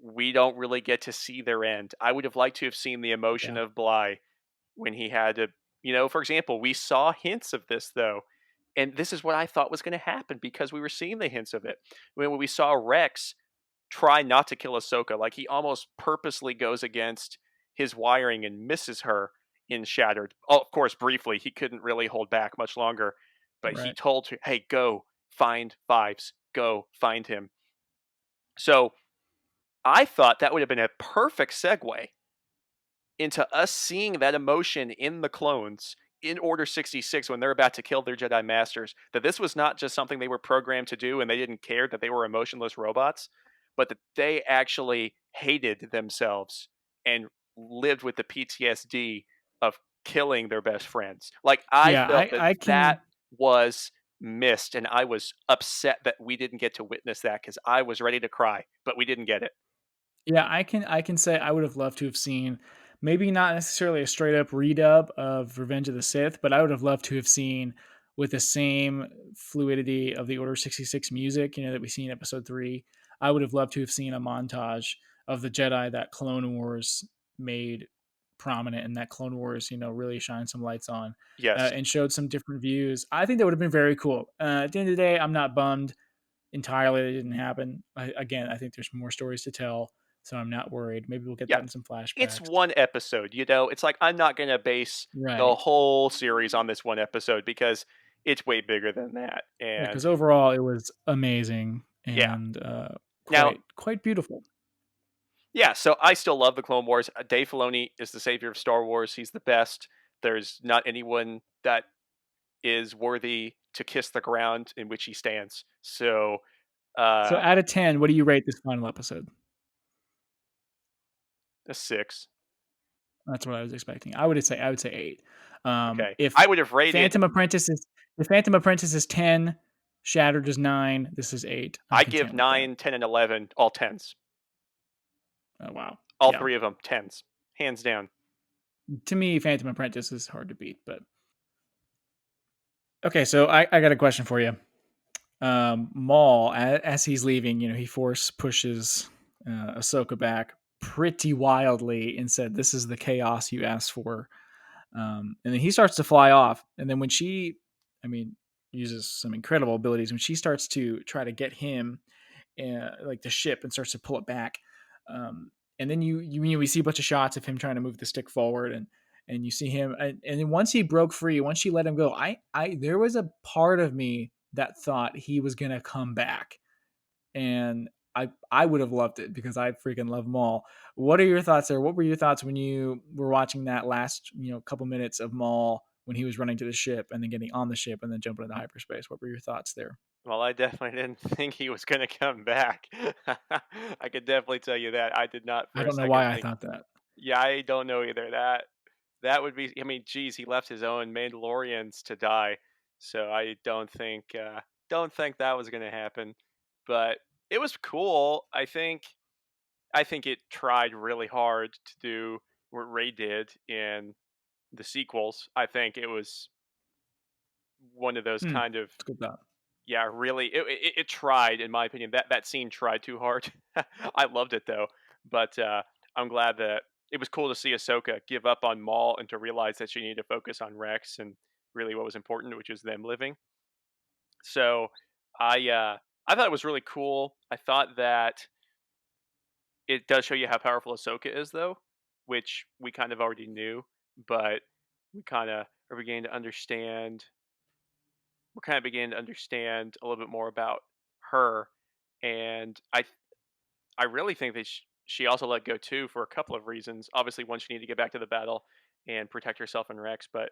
we don't really get to see their end. I would have liked to have seen the emotion Yeah. of Bly when he had to, for example, we saw hints of this though. And this is what I thought was going to happen because we were seeing the hints of it. When we saw Rex try not to kill Ahsoka, like he almost purposely goes against his wiring and misses her in Shattered. Oh, of course, briefly, he couldn't really hold back much longer, but he Right. told her, hey, go find Fives, go find him. So I thought that would have been a perfect segue into us seeing that emotion in the clones in Order 66 when they're about to kill their Jedi Masters. That this was not just something they were programmed to do and they didn't care that they were emotionless robots, but that they actually hated themselves and lived with the PTSD of killing their best friends. Like, I Yeah, felt that I that can. was missed, and I was upset that we didn't get to witness that because I was ready to cry, but we didn't get it. Yeah, I can say I would have loved to have seen maybe not necessarily a straight up redub of Revenge of the Sith, but I would have loved to have seen with the same fluidity of the Order 66 music, you know, that we see in episode 3. I would have loved to have seen a montage of the Jedi that Clone Wars made prominent and that Clone Wars, you know, really shined some lights on Yes. and showed some different views. I think that would have been very cool. At the end of the day, I'm not bummed entirely that it didn't happen. Again, I think there's more stories to tell, so I'm not worried. Maybe we'll get Yeah. that in some It's flashbacks. one episode, it's like I'm not gonna base the Right. whole series on this one episode because it's way bigger than that, Yeah, and because overall it was amazing yeah. and Now quite beautiful. yeah, so I still love the Clone Wars. Dave Filoni is the savior of Star Wars, he's the best. There's not anyone that is worthy to kiss the ground in which he stands. So, So uh, out of 10, what do you rate this final episode? a 6. That's what I was expecting. I would say 8. Okay. If I would have rated Phantom Apprentice is 10, Shattered is 9, this is 8. I'm I give content with that. 9, 10, and 11 all 10s. Oh wow. All Yeah. 3 of them 10s, hands down. To me, Phantom Apprentice is hard to beat, but okay, so I got a question for you. Maul, as he's leaving, you know, he force pushes Ahsoka back pretty wildly and said, "This is the chaos you asked for." And then he starts to fly off, and then when she, I mean, uses some incredible abilities when she starts to try to get him, like the ship, and starts to pull it back. And then we see a bunch of shots of him trying to move the stick forward, and you see him, and then once he broke free, once she let him go, I there was a part of me that thought he was gonna come back, and I would have loved it because I freaking love Maul. What are your thoughts there? What were your thoughts when you were watching that last couple minutes of Maul when he was running to the ship and then getting on the ship and then jumping into hyperspace? What were your thoughts there? Well, I definitely didn't think he was gonna come back. I could definitely tell you that. I did not I for a don't know second why I think. thought that. Yeah, I don't know either. That would be. I mean, geez, he left his own Mandalorians to die, so I don't think that was gonna happen. But it was cool. I think it tried really hard to do what Ray did in the sequels. I think it was one of those Hmm. kind of, It's a good thought. yeah, really, it tried, in my opinion. That scene tried too hard. I loved it though, but I'm glad that it was cool to see Ahsoka give up on Maul and to realize that she needed to focus on Rex and really what was important, which is them living. So I thought it was really cool. I thought that it does show you how powerful Ahsoka is, though, which we kind of already knew, but we kind of are beginning to understand. We're kind of beginning to understand a little bit more about her, and I really think that she also let go too for a couple of reasons. Obviously, one, she needed to get back to the battle and protect herself and Rex, but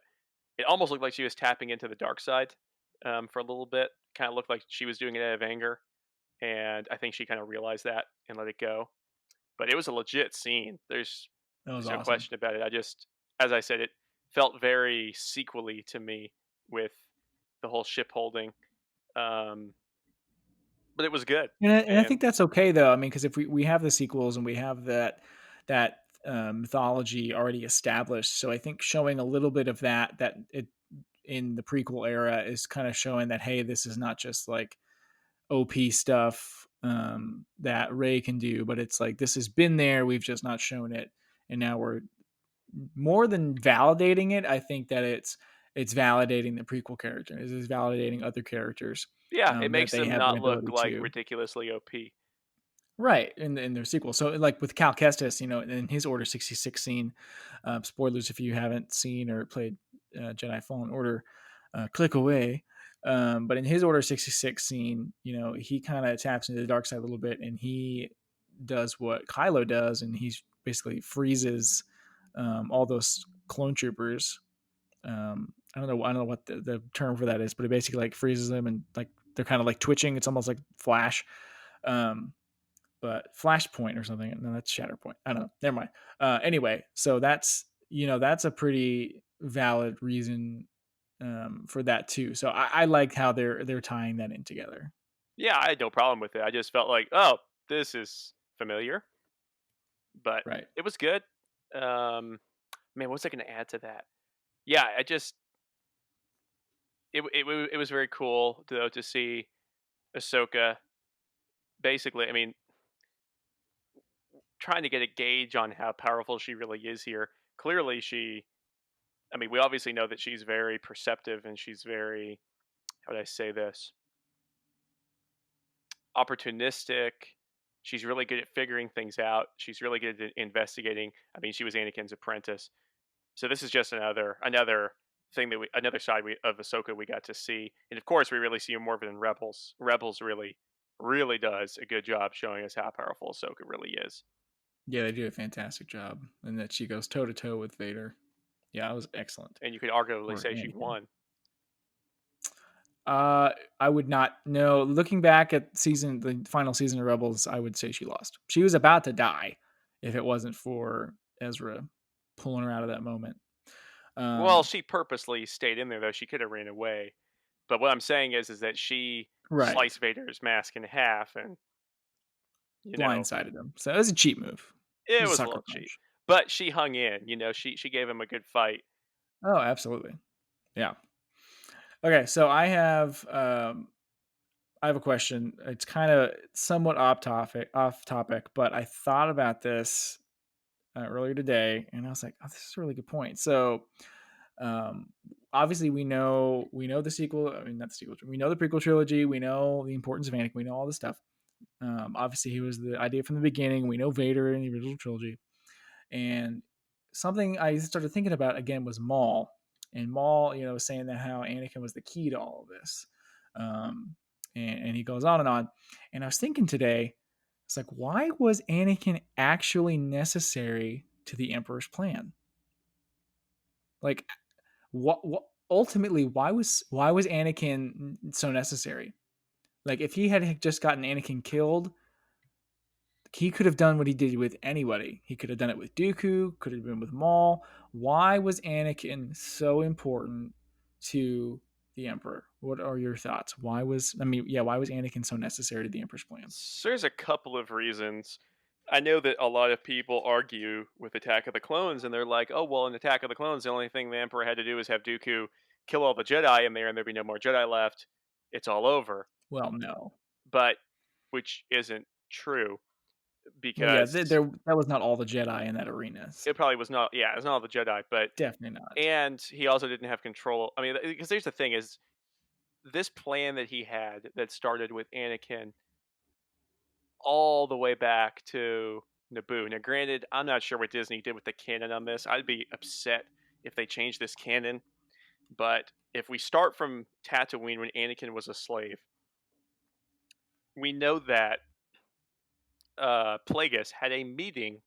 it almost looked like she was tapping into the dark side for a little bit. Kind of looked like she was doing it out of anger, and I think she kind of realized that and let it go. But it was a legit scene. That was There's no awesome. question about it. I just, as I said, it felt very sequely to me with the whole ship holding, um, but it was good. And I And think that's okay though. I mean, because if we have the sequels and we have that mythology already established, so I think showing a little bit of that it in the prequel era is kind of showing that hey, this is not just like OP stuff that Ray can do, but it's like this has been there. We've just not shown it, and now we're more than validating it. I think that it's validating the prequel characters. It's validating other characters yeah, it that makes they them have an not look ability like to. ridiculously OP. Right, in their sequel. So, like with Cal Kestis, in his Order 66 scene, spoilers if you haven't seen or played Jedi Fallen Order, click away. But in his Order 66 scene, he kind of taps into the dark side a little bit, and he does what Kylo does, and he basically freezes all those clone troopers. I don't know what the term for that is, but it basically like freezes them and like they're kind of like twitching. It's almost like Flash. Um, but Flashpoint or something. No, that's Shatterpoint. I don't know. Never mind. Anyway, so that's a pretty valid reason for that too. So I like how they're tying that in together. Yeah, I had no problem with it. I just felt like, oh, this is familiar, but Right. it was good. Man, what was I going to add to that? Yeah, I just it was very cool though to see Ahsoka. Basically, I mean, trying to get a gauge on how powerful she really is here. Clearly, I mean, we obviously know that she's very perceptive and she's very, how would I say this, opportunistic. She's really good at figuring things out. She's really good at investigating. I mean, she was Anakin's apprentice. So this is just another thing that another side of Ahsoka we got to see. And of course, we really see more of it in Rebels. Rebels really does a good job showing us how powerful Ahsoka really is. Yeah, they do a fantastic job, and that she goes toe to toe with Vader. Yeah, it was excellent. And you could arguably Or say she Anakin. won. I would not know. Looking back at the final season of Rebels, I would say she lost. She was about to die if it wasn't for Ezra pulling her out of that moment. Well, Um, she purposely stayed in there though. She could have ran away. But what I'm saying is that she right, sliced Vader's mask in half, and you know blindsided them. So it was a cheap move. It it was a was a sucker little cheap. punch. But she hung in. She gave him a good fight. Oh, absolutely. Yeah. Okay, so I have a question. It's kind of somewhat off topic, but I thought about this earlier today, and I was like, "Oh, this is a really good point." So, um, obviously, we know the sequel. I mean, not the sequel. We know the prequel trilogy. We know the importance of Anakin. We know all this stuff. Obviously, he was the idea from the beginning. We know Vader in the original trilogy, and something I started thinking about again was Maul, and Maul, was saying that how Anakin was the key to all of this, um, and he goes on and on. And I was thinking today, it's like, why was Anakin actually necessary to the Emperor's plan? Like, what ultimately, why was Anakin so necessary? Like, if he had just gotten Anakin killed, he could have done what he did with anybody. He could have done it with Dooku, could have been with Maul. Why was Anakin so important to the Emperor? What are your thoughts? Why was Anakin so necessary to the Emperor's plan? So there's a couple of reasons. I know that a lot of people argue with Attack of the Clones, and they're like, "Oh, well, in Attack of the Clones, the only thing the Emperor had to do is have Dooku kill all the Jedi in there, and there'd be no more Jedi left. It's all over." Well, no. But which isn't true Well, yeah, because that was not all the Jedi in that arena. it probably was not. Yeah, it's not all the Jedi, but Definitely not. and he also didn't have control. I mean, because there's the thing is this plan that he had that started with Anakin all the way back to Naboo. Now, granted, I'm not sure what Disney did with the canon on this. I'd be upset if they changed this canon. But if we start from Tatooine when Anakin was a slave, we know that Plagueis had a meeting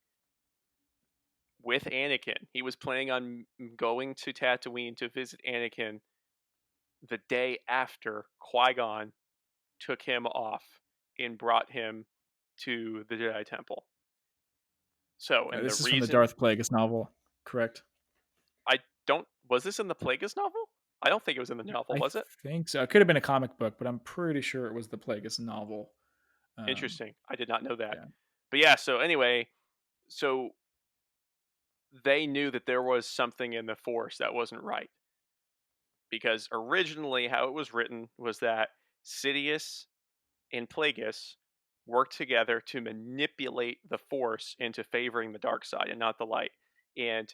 with Anakin. He was planning on going to Tatooine to visit Anakin the day after Qui-Gon took him off and brought him to the Jedi Temple. So, and the This is from the reason Darth Plagueis novel, correct? I don't was this in the Plagueis novel? I don't think it was in the novel, I was it? think so. It could have been a comic book, but I'm pretty sure it was the Plagueis novel. Um, Interesting. I did not know that. yeah. But yeah, so anyway, so they knew that there was something in the Force that wasn't right because originally how it was written was that Sidious and Plagueis worked together to manipulate the Force into favoring the dark side and not the light. And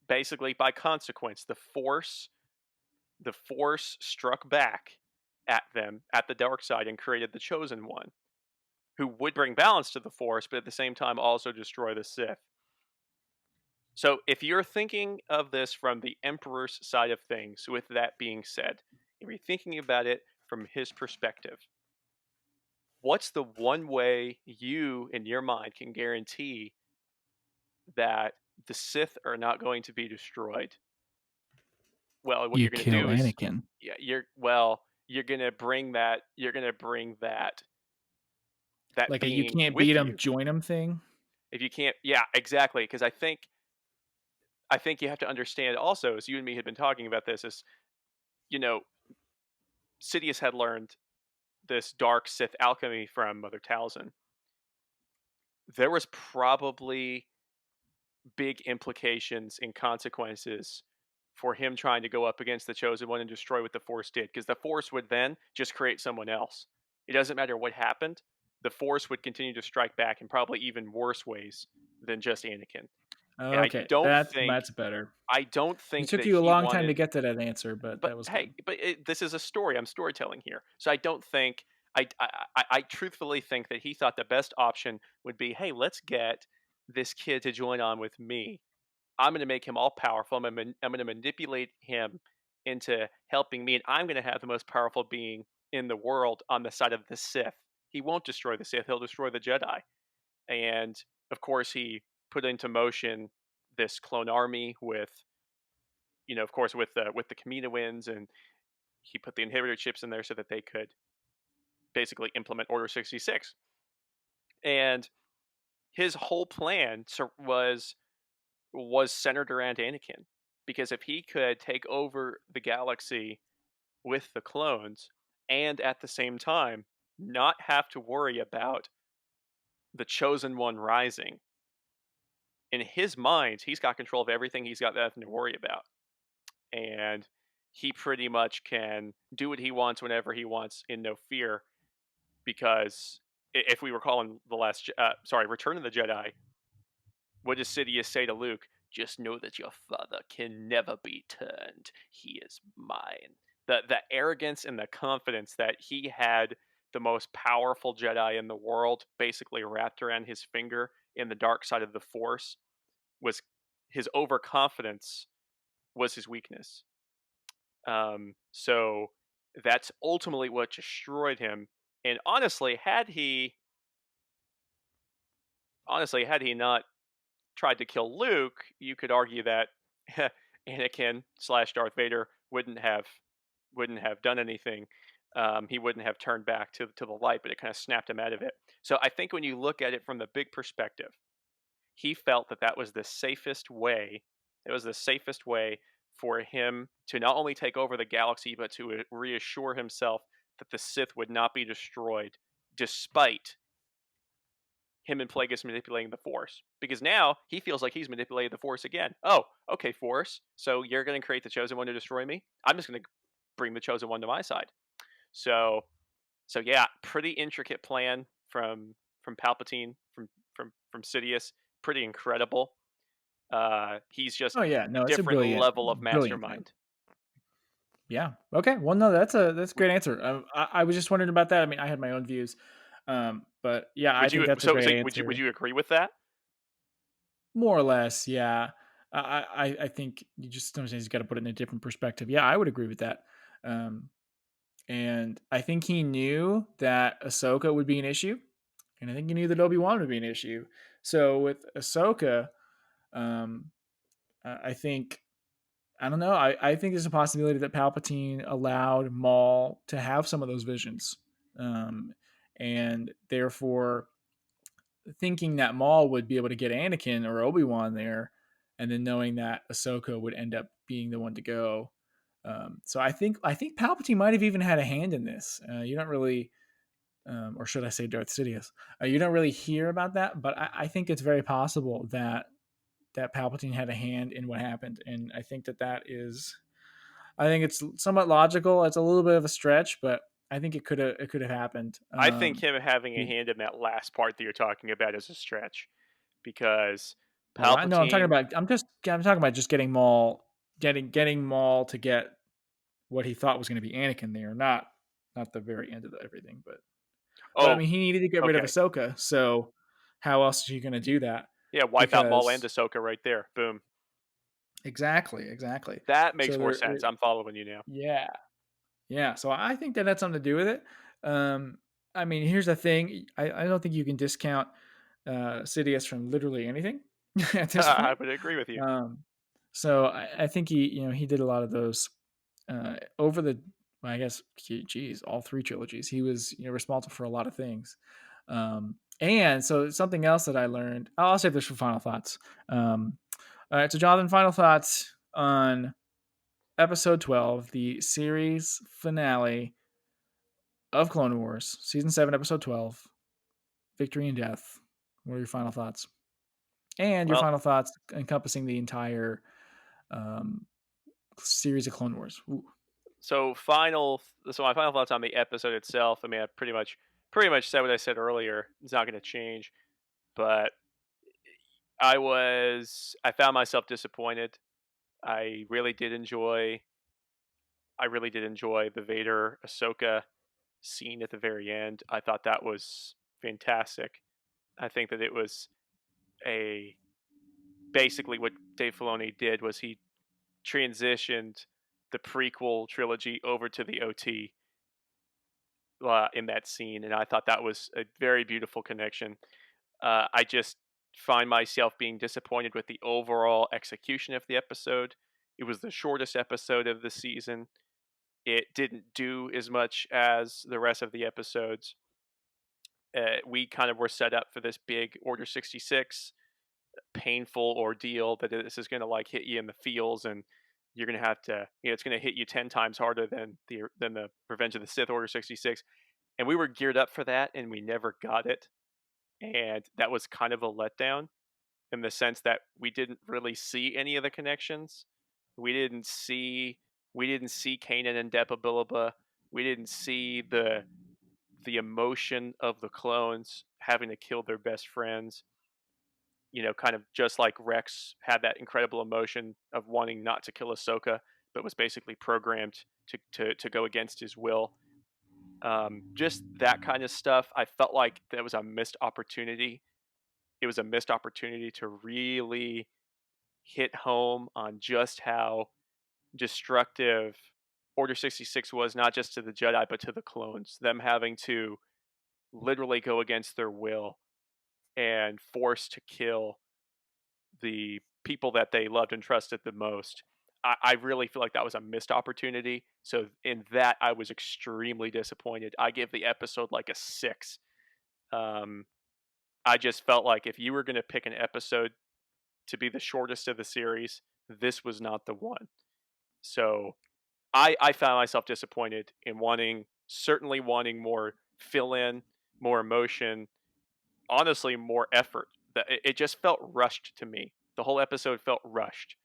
basically by consequence, the Force struck back at them at the dark side and created the chosen one who would bring balance to the Force, but at the same time also destroy the Sith. So, if you're thinking of this from the Emperor's side of things, with that being said, if you're thinking about it from his perspective, what's the one way you, in your mind, can guarantee that the Sith are not going to be destroyed? Well, what You you're going to kill do is, Anakin. yeah, you're going to bring that Like a you being can't beat with them, you. join them thing. If you can't, yeah, exactly. Because I think you have to understand also, as you and me had been talking about this, is you know, Sidious had learned this dark Sith alchemy from Mother Talzin. There was probably big implications and consequences for him trying to go up against the Chosen One and destroy what the Force did, because the Force would then just create someone else. It doesn't matter what happened, the Force would continue to strike back in probably even worse ways than just Anakin. And I Okay, don't think that's better. I don't It think took that you a he long time to wanted. get to that answer, but But that was hey, good. this is a story. I'm storytelling here, so I don't think I truthfully think that he thought the best option would be, hey, let's get this kid to join on with me. I'm going to make him all powerful. I'm going to manipulate him into helping me, and I'm going to have the most powerful being in the world on the side of the Sith. He won't destroy the Sith; he'll destroy the Jedi. And of course, he put into motion this clone army with, of course, with the Kamina winds, and he put the inhibitor chips in there so that they could basically implement Order 66. And his whole plan was centered around Anakin, because if he could take over the galaxy with the clones and at the same time not have to worry about the chosen one rising, in his mind he's got control of everything, he's got nothing to worry about, and he pretty much can do what he wants whenever he wants in no fear, because if we recall in Return of the Jedi, what does Sidious say to Luke? Just know that your father can never be turned. He is mine. The arrogance and the confidence that he had the most powerful Jedi in the world basically wrapped around his finger in the dark side of the Force was his overconfidence was his weakness. So that's ultimately what destroyed him. And honestly, had he not tried to kill Luke, you could argue that Anakin slash Darth Vader wouldn't have done anything. He wouldn't have turned back to the light, but it kind of snapped him out of it. So I think when you look at it from the big perspective, he felt that that was the safest way. It was the safest way for him to not only take over the galaxy, but to reassure himself that the Sith would not be destroyed, despite him and Plagueis manipulating the Force, because now he feels like he's manipulated the Force again. Oh, okay, Force. So you're going to create the Chosen One to destroy me? I'm just going to bring the Chosen One to my side. So, so yeah, pretty intricate plan from Palpatine, from Sidious. Pretty incredible. He's just Oh yeah, a no, it's a different brilliant, level of brilliant plan. mastermind. Yeah. Okay. Well, no, that's a great answer. I was just wondering about that. I mean, I had my own views, but yeah, I Would think you? that's a So great would answer. you agree with that? More or less, yeah. I think you just sometimes you got to put it in a different perspective. Yeah, I would agree with that. Um, and I think he knew that Ahsoka would be an issue, and I think he knew that Obi-Wan would be an issue. So with Ahsoka, um, I think I don't know. I think there's a possibility that Palpatine allowed Maul to have some of those visions, um, and therefore thinking that Maul would be able to get Anakin or Obi Wan there, and then knowing that Ahsoka would end up being the one to go. So I think Palpatine might have even had a hand in this. You don't really, or should I say Darth Sidious? You don't really hear about that, but I think it's very possible that Palpatine had a hand in what happened, and I think that is. I think it's somewhat logical. It's a little bit of a stretch, but I think it could have happened. I think him having a hand in that last part that you're talking about is a stretch, because Oh, no, I'm talking Palpatine. about. I'm talking about just getting Maul, getting Maul to get what he thought was going to be Anakin there, not the very end of everything. But I Oh, mean, he needed to get rid of okay. Ahsoka. So how else is he going to do that? Yeah, wipe out Maul and Because Ahsoka right there. Boom. exactly. That makes So more sense. I'm following you now. yeah, yeah. So I think that had something to do with it. Um, I mean, here's the thing. I don't think you can discount Sidious from literally anything at this I point. would agree with you. Um, so I think he did a lot of those over the well, I guess geez all three trilogies. He was responsible for a lot of things. And so something else that I learned. I'll save this for final thoughts. All right, so Jonathan, final thoughts on episode 12, the series finale of Clone Wars, season 7, episode 12, Victory and Death. What are your final thoughts? And your Well, final thoughts encompassing the entire um, series of Clone Wars. Ooh. so my final thoughts on the episode itself. I mean, I pretty much said what I said earlier. It's not going to change, but I found myself disappointed. I really did enjoy I really did enjoy the Vader Ahsoka scene at the very end. I thought that was fantastic. I think that it was a basically what Dave Filoni did was he transitioned the prequel trilogy over to the OT in that scene, and I thought that was a very beautiful connection. I just find myself being disappointed with the overall execution of the episode. It was the shortest episode of the season. It didn't do as much as the rest of the episodes. We kind of were set up for this big Order 66 painful ordeal that this is going to like hit you in the feels, and you're going to have to, it's going to hit you 10 times harder than the Revenge of the Sith Order 66. And we were geared up for that, and we never got it. And that was kind of a letdown in the sense that we didn't really see any of the connections. We didn't see we didn't see Kanan and Depa Billaba. We didn't see the emotion of the clones having to kill their best friends. Kind of just like Rex had that incredible emotion of wanting not to kill Ahsoka, but was basically programmed to go against his will. Just that kind of stuff. I felt like that was a missed opportunity. It was a missed opportunity to really hit home on just how destructive Order 66 was, not just to the Jedi, but to the clones. Them having to literally go against their will and forced to kill the people that they loved and trusted the most. I really feel like that was a missed opportunity. So in that, I was extremely disappointed. I give the episode like a 6. Um, I just felt like if you were going to pick an episode to be the shortest of the series, this was not the one. So I found myself disappointed in certainly wanting more fill in, more emotion, honestly more effort. That it just felt rushed to me. The whole episode felt rushed,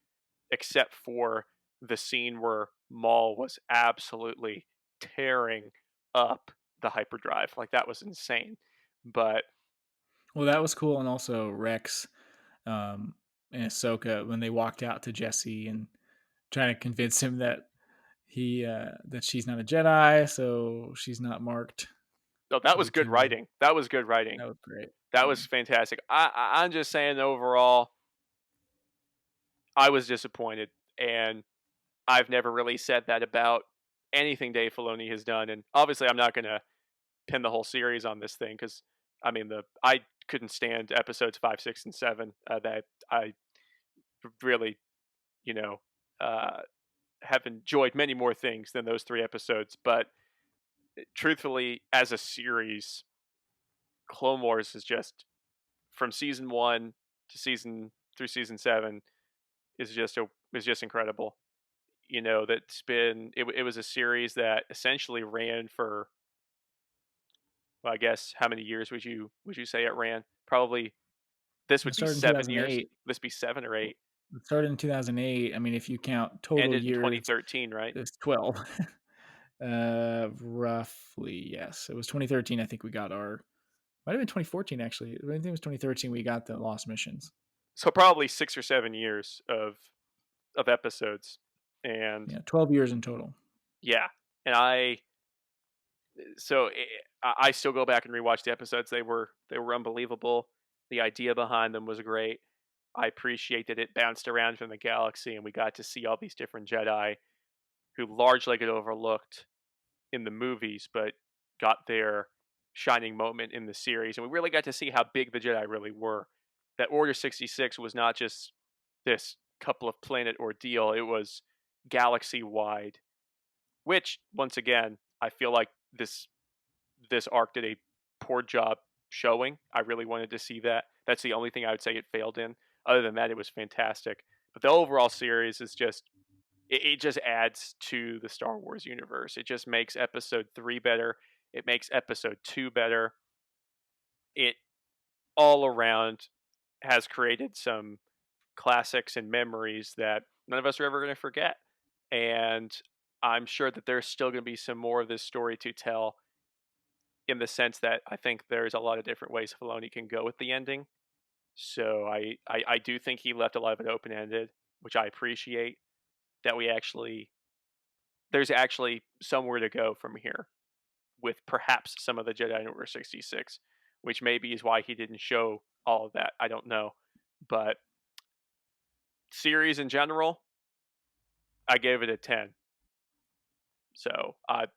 except for the scene where Maul was absolutely tearing up the hyperdrive. Like that was insane. But Well, that was cool, and also Rex and Ahsoka when they walked out to Jesse and trying to convince him that that she's not a Jedi, so she's not marked no, that to was the good kingdom. writing. That was good writing. That was great. That Yeah. was fantastic. I'm just saying overall, I was disappointed, and I've never really said that about anything Dave Filoni has done. And obviously, I'm not going to pin the whole series on this thing because I mean the I couldn't stand episodes 5, 6, and 7. That I really, you know, uh, have enjoyed many more things than those 3 episodes. But truthfully, as a series, Clone Wars is just from season 1 to season through season 7 is just incredible. You know, it was a series that essentially ran for, well, I guess how many years would you say it ran? Probably this It would be started in 7 years. 2008. This be 7 or 8. It started in 2008. I mean, if you count total Ended in years, 2013, right? it's 12. Roughly, yes. It was 2013. I think we got our. Might have been 2014 actually. I think it was 2013. We got the Lost Missions. So probably 6 or 7 years of episodes, and Yeah, 12 years in total. yeah, and so I still go back and rewatch the episodes. They were unbelievable. The idea behind them was great. I appreciate that it bounced around from the galaxy, and we got to see all these different Jedi who largely get overlooked in the movies, but got their shining moment in the series. And we really got to see how big the Jedi really were. That Order 66 was not just this couple of planet ordeal, it was galaxy wide, which, once again, I feel like this arc did a poor job showing. I really wanted to see that. That's the only thing I would say it failed in. Other than that, it was fantastic. But the overall series is just it just adds to the Star Wars universe. It just makes episode 3 better. It makes episode 2 better. It all around has created some classics and memories that none of us are ever going to forget. And I'm sure that there's still going to be some more of this story to tell, in the sense that I think there's a lot of different ways Filoni can go with the ending. So I do think he left a lot of it open ended, which I appreciate. That we actually there's actually somewhere to go from here with perhaps some of the Jedi in Order 66, which maybe is why he didn't show all of that. I don't know. But series in general, I gave it a 10. So I'm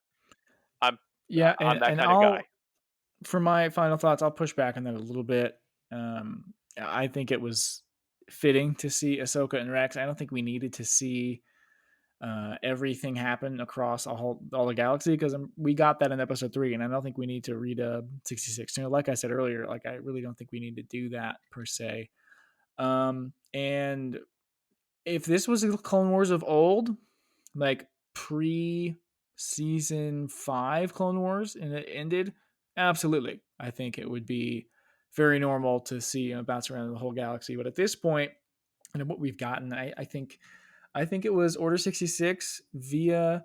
Yeah, I'm that and kind of guy. I'll for my final thoughts, I'll push back on that a little bit. I think it was fitting to see Ahsoka and Rex. I don't think we needed to see everything happen across all the galaxy because we got that in episode 3, and I don't think we need to redub 66. You know, like I said earlier, like I really don't think we need to do that per se. And if this was the Clone Wars of old, like pre season 5 Clone Wars and it ended, absolutely. I think it would be very normal to see bounce around the whole galaxy. But at this point, and what we've gotten, I think it was Order 66 via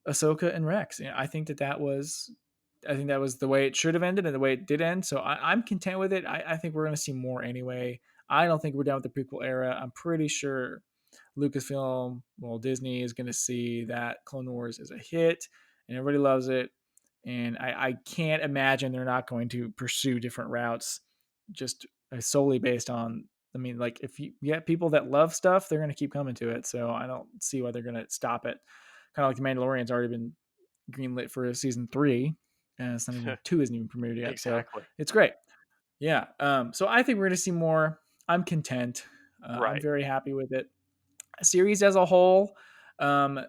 Ahsoka and Rex. I think I think that was the way it should have ended and the way it did end. So I'm content with it. I think we're going to see more anyway. I don't think we're done with the prequel era. I'm pretty sure Lucasfilm, well, Disney is going to see that Clone Wars is a hit and everybody loves it. And I can't imagine they're not going to pursue different routes just solely based on. I mean, like if you get people that love stuff, they're going to keep coming to it. So I don't see why they're going to stop it. Kind of like the Mandalorian's already been greenlit for season 3, and it's not even 2 isn't even premiered yet. So Exactly. it's great. Yeah. So I think we're going to see more. I'm content. I'm Right. very happy with it. Series as a whole, um,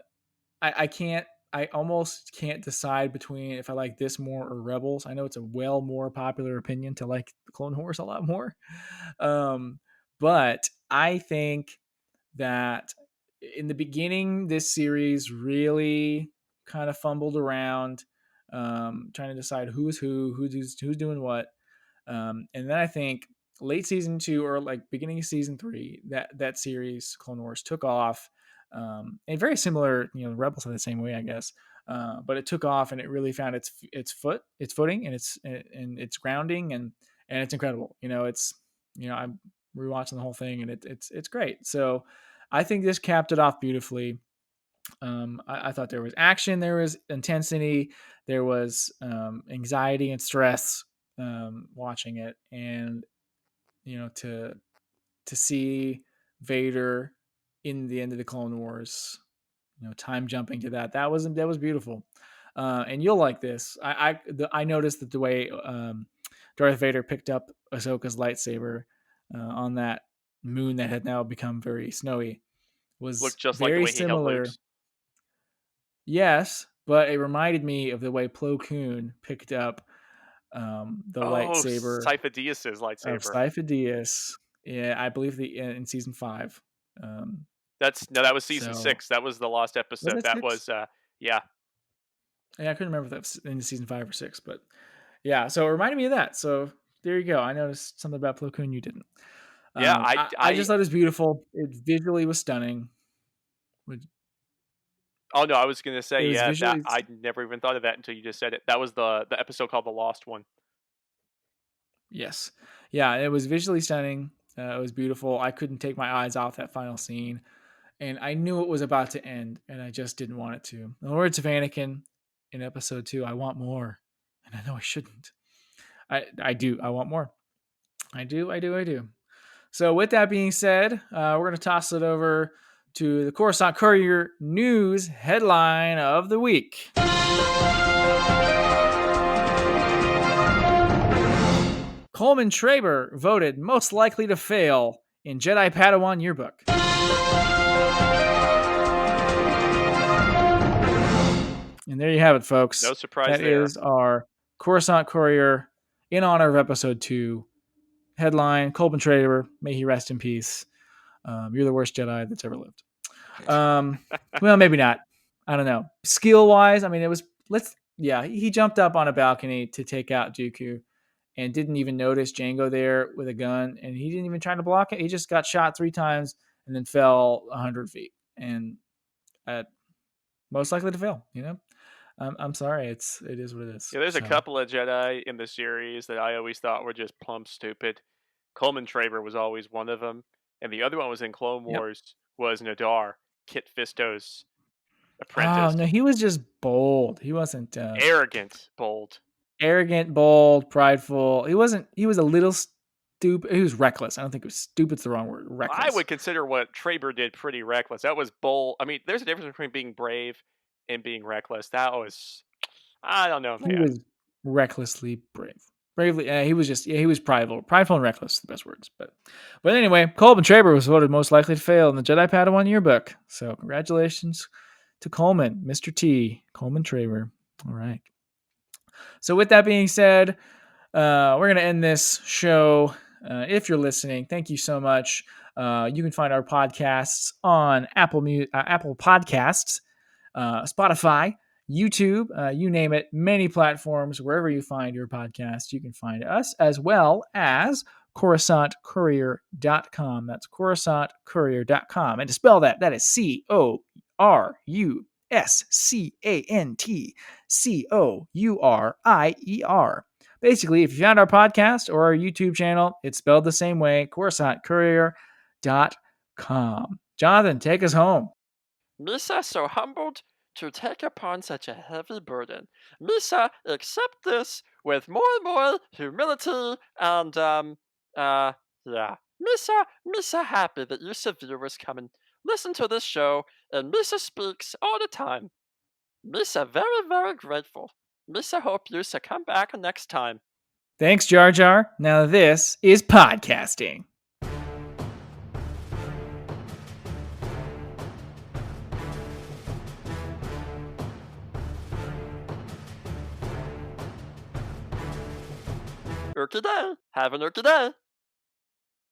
I can't. I almost can't decide between if I like this more or Rebels. I know it's a well more popular opinion to like the Clone Wars a lot more, um, but I think that in the beginning, this series really kind of fumbled around, trying to decide who's doing what. And then I think late season 2 or like beginning of season 3, that series Clone Wars took off, and very similar. Rebels are the same way, I guess. But it took off and it really found its footing and its grounding, and it's incredible. I'm rewatching the whole thing and it's great. So I think this capped it off beautifully. I thought there was action, there was intensity, there was anxiety and stress watching it, and to see Vader in the end of the Clone Wars, time jumping to that was beautiful. And you'll like this. I noticed that the way Darth Vader picked up Ahsoka's lightsaber on that moon that had now become very snowy was Looked just like the very way he held similar. Luke's. Yes, but it reminded me of the way Plo Koon picked up the Oh, lightsaber Sifo-Dyas's of lightsaber. Sifo Dyas. Yeah, I believe in season 5. Um, That was season so 6. That was the lost was episode. that That 6? was yeah. Yeah, I couldn't remember if that was in season 5 or 6, but yeah. So it reminded me of that. So there you go. I noticed something about Plo Koon you didn't. Yeah, I just thought it was beautiful. It visually was stunning. oh no, I was gonna say, It was yeah, that visually. I never even thought of that until you just said it. That was the episode called The Lost One. Yes. Yeah, it was visually stunning. It was beautiful. I couldn't take my eyes off that final scene. And I knew it was about to end, and I just didn't want it to. In the words of Anakin in episode 2, I want more. And I know I shouldn't. I do. I want more. I do. So, with that being said, we're going to toss it over to the Coruscant Courier news headline of the week. Coleman Trebor voted most likely to fail in Jedi Padawan yearbook. And there you have it, folks. No surprise That there. is our Coruscant Courier in honor of episode 2. Headline, Coleman Trebor, may he rest in peace. You're the worst Jedi that's ever lived. Well, maybe not. I don't know. Skill-wise, I mean, he jumped up on a balcony to take out Dooku and didn't even notice Jango there with a gun, and he didn't even try to block it. He just got shot 3 times and then fell 100 feet. And most likely to fail, I'm sorry. It is what it is. Yeah, there's a So, couple of Jedi in the series that I always thought were just plumb stupid. Coleman Trebor was always one of them, and the other one was in Clone yep. Wars was Nadar, Kit Fisto's Oh apprentice. no, he was just bold. He wasn't Arrogant, bold. arrogant, bold, prideful. He wasn't. He was a little stupid. He was reckless. I don't think it was stupid's the wrong word. I Reckless. would consider what Trebor did pretty reckless. That was bold. I mean, there's a difference between being brave and being reckless. That was, I don't know, He man. was recklessly brave. Bravely, he was just he was prideful and reckless. The best words, but anyway, Coleman Trebor was voted most likely to fail in the Jedi Padawan yearbook. So congratulations to Coleman, Mr. T, Coleman Trebor. All right. So with that being said, we're gonna end this show. If you're listening, thank you so much. You can find our podcasts on Apple Podcasts, Spotify, YouTube, you name it, many platforms, wherever you find your podcast, you can find us, as well as CoruscantCourier.com. That's CoruscantCourier.com. And to spell that is CoruscantCourier. Basically, if you found our podcast or our YouTube channel, it's spelled the same way, CoruscantCourier.com. Jonathan, take us home. Misa so humbled to take upon such a heavy burden. Misa, accept this with more and more humility and, yeah. Misa happy that you viewers come and listen to this show, and Misa speaks all the time. Misa very, very grateful. Misa hope you come back next time. Thanks, Jar Jar. Now this is podcasting. Urky day. Have an urky day.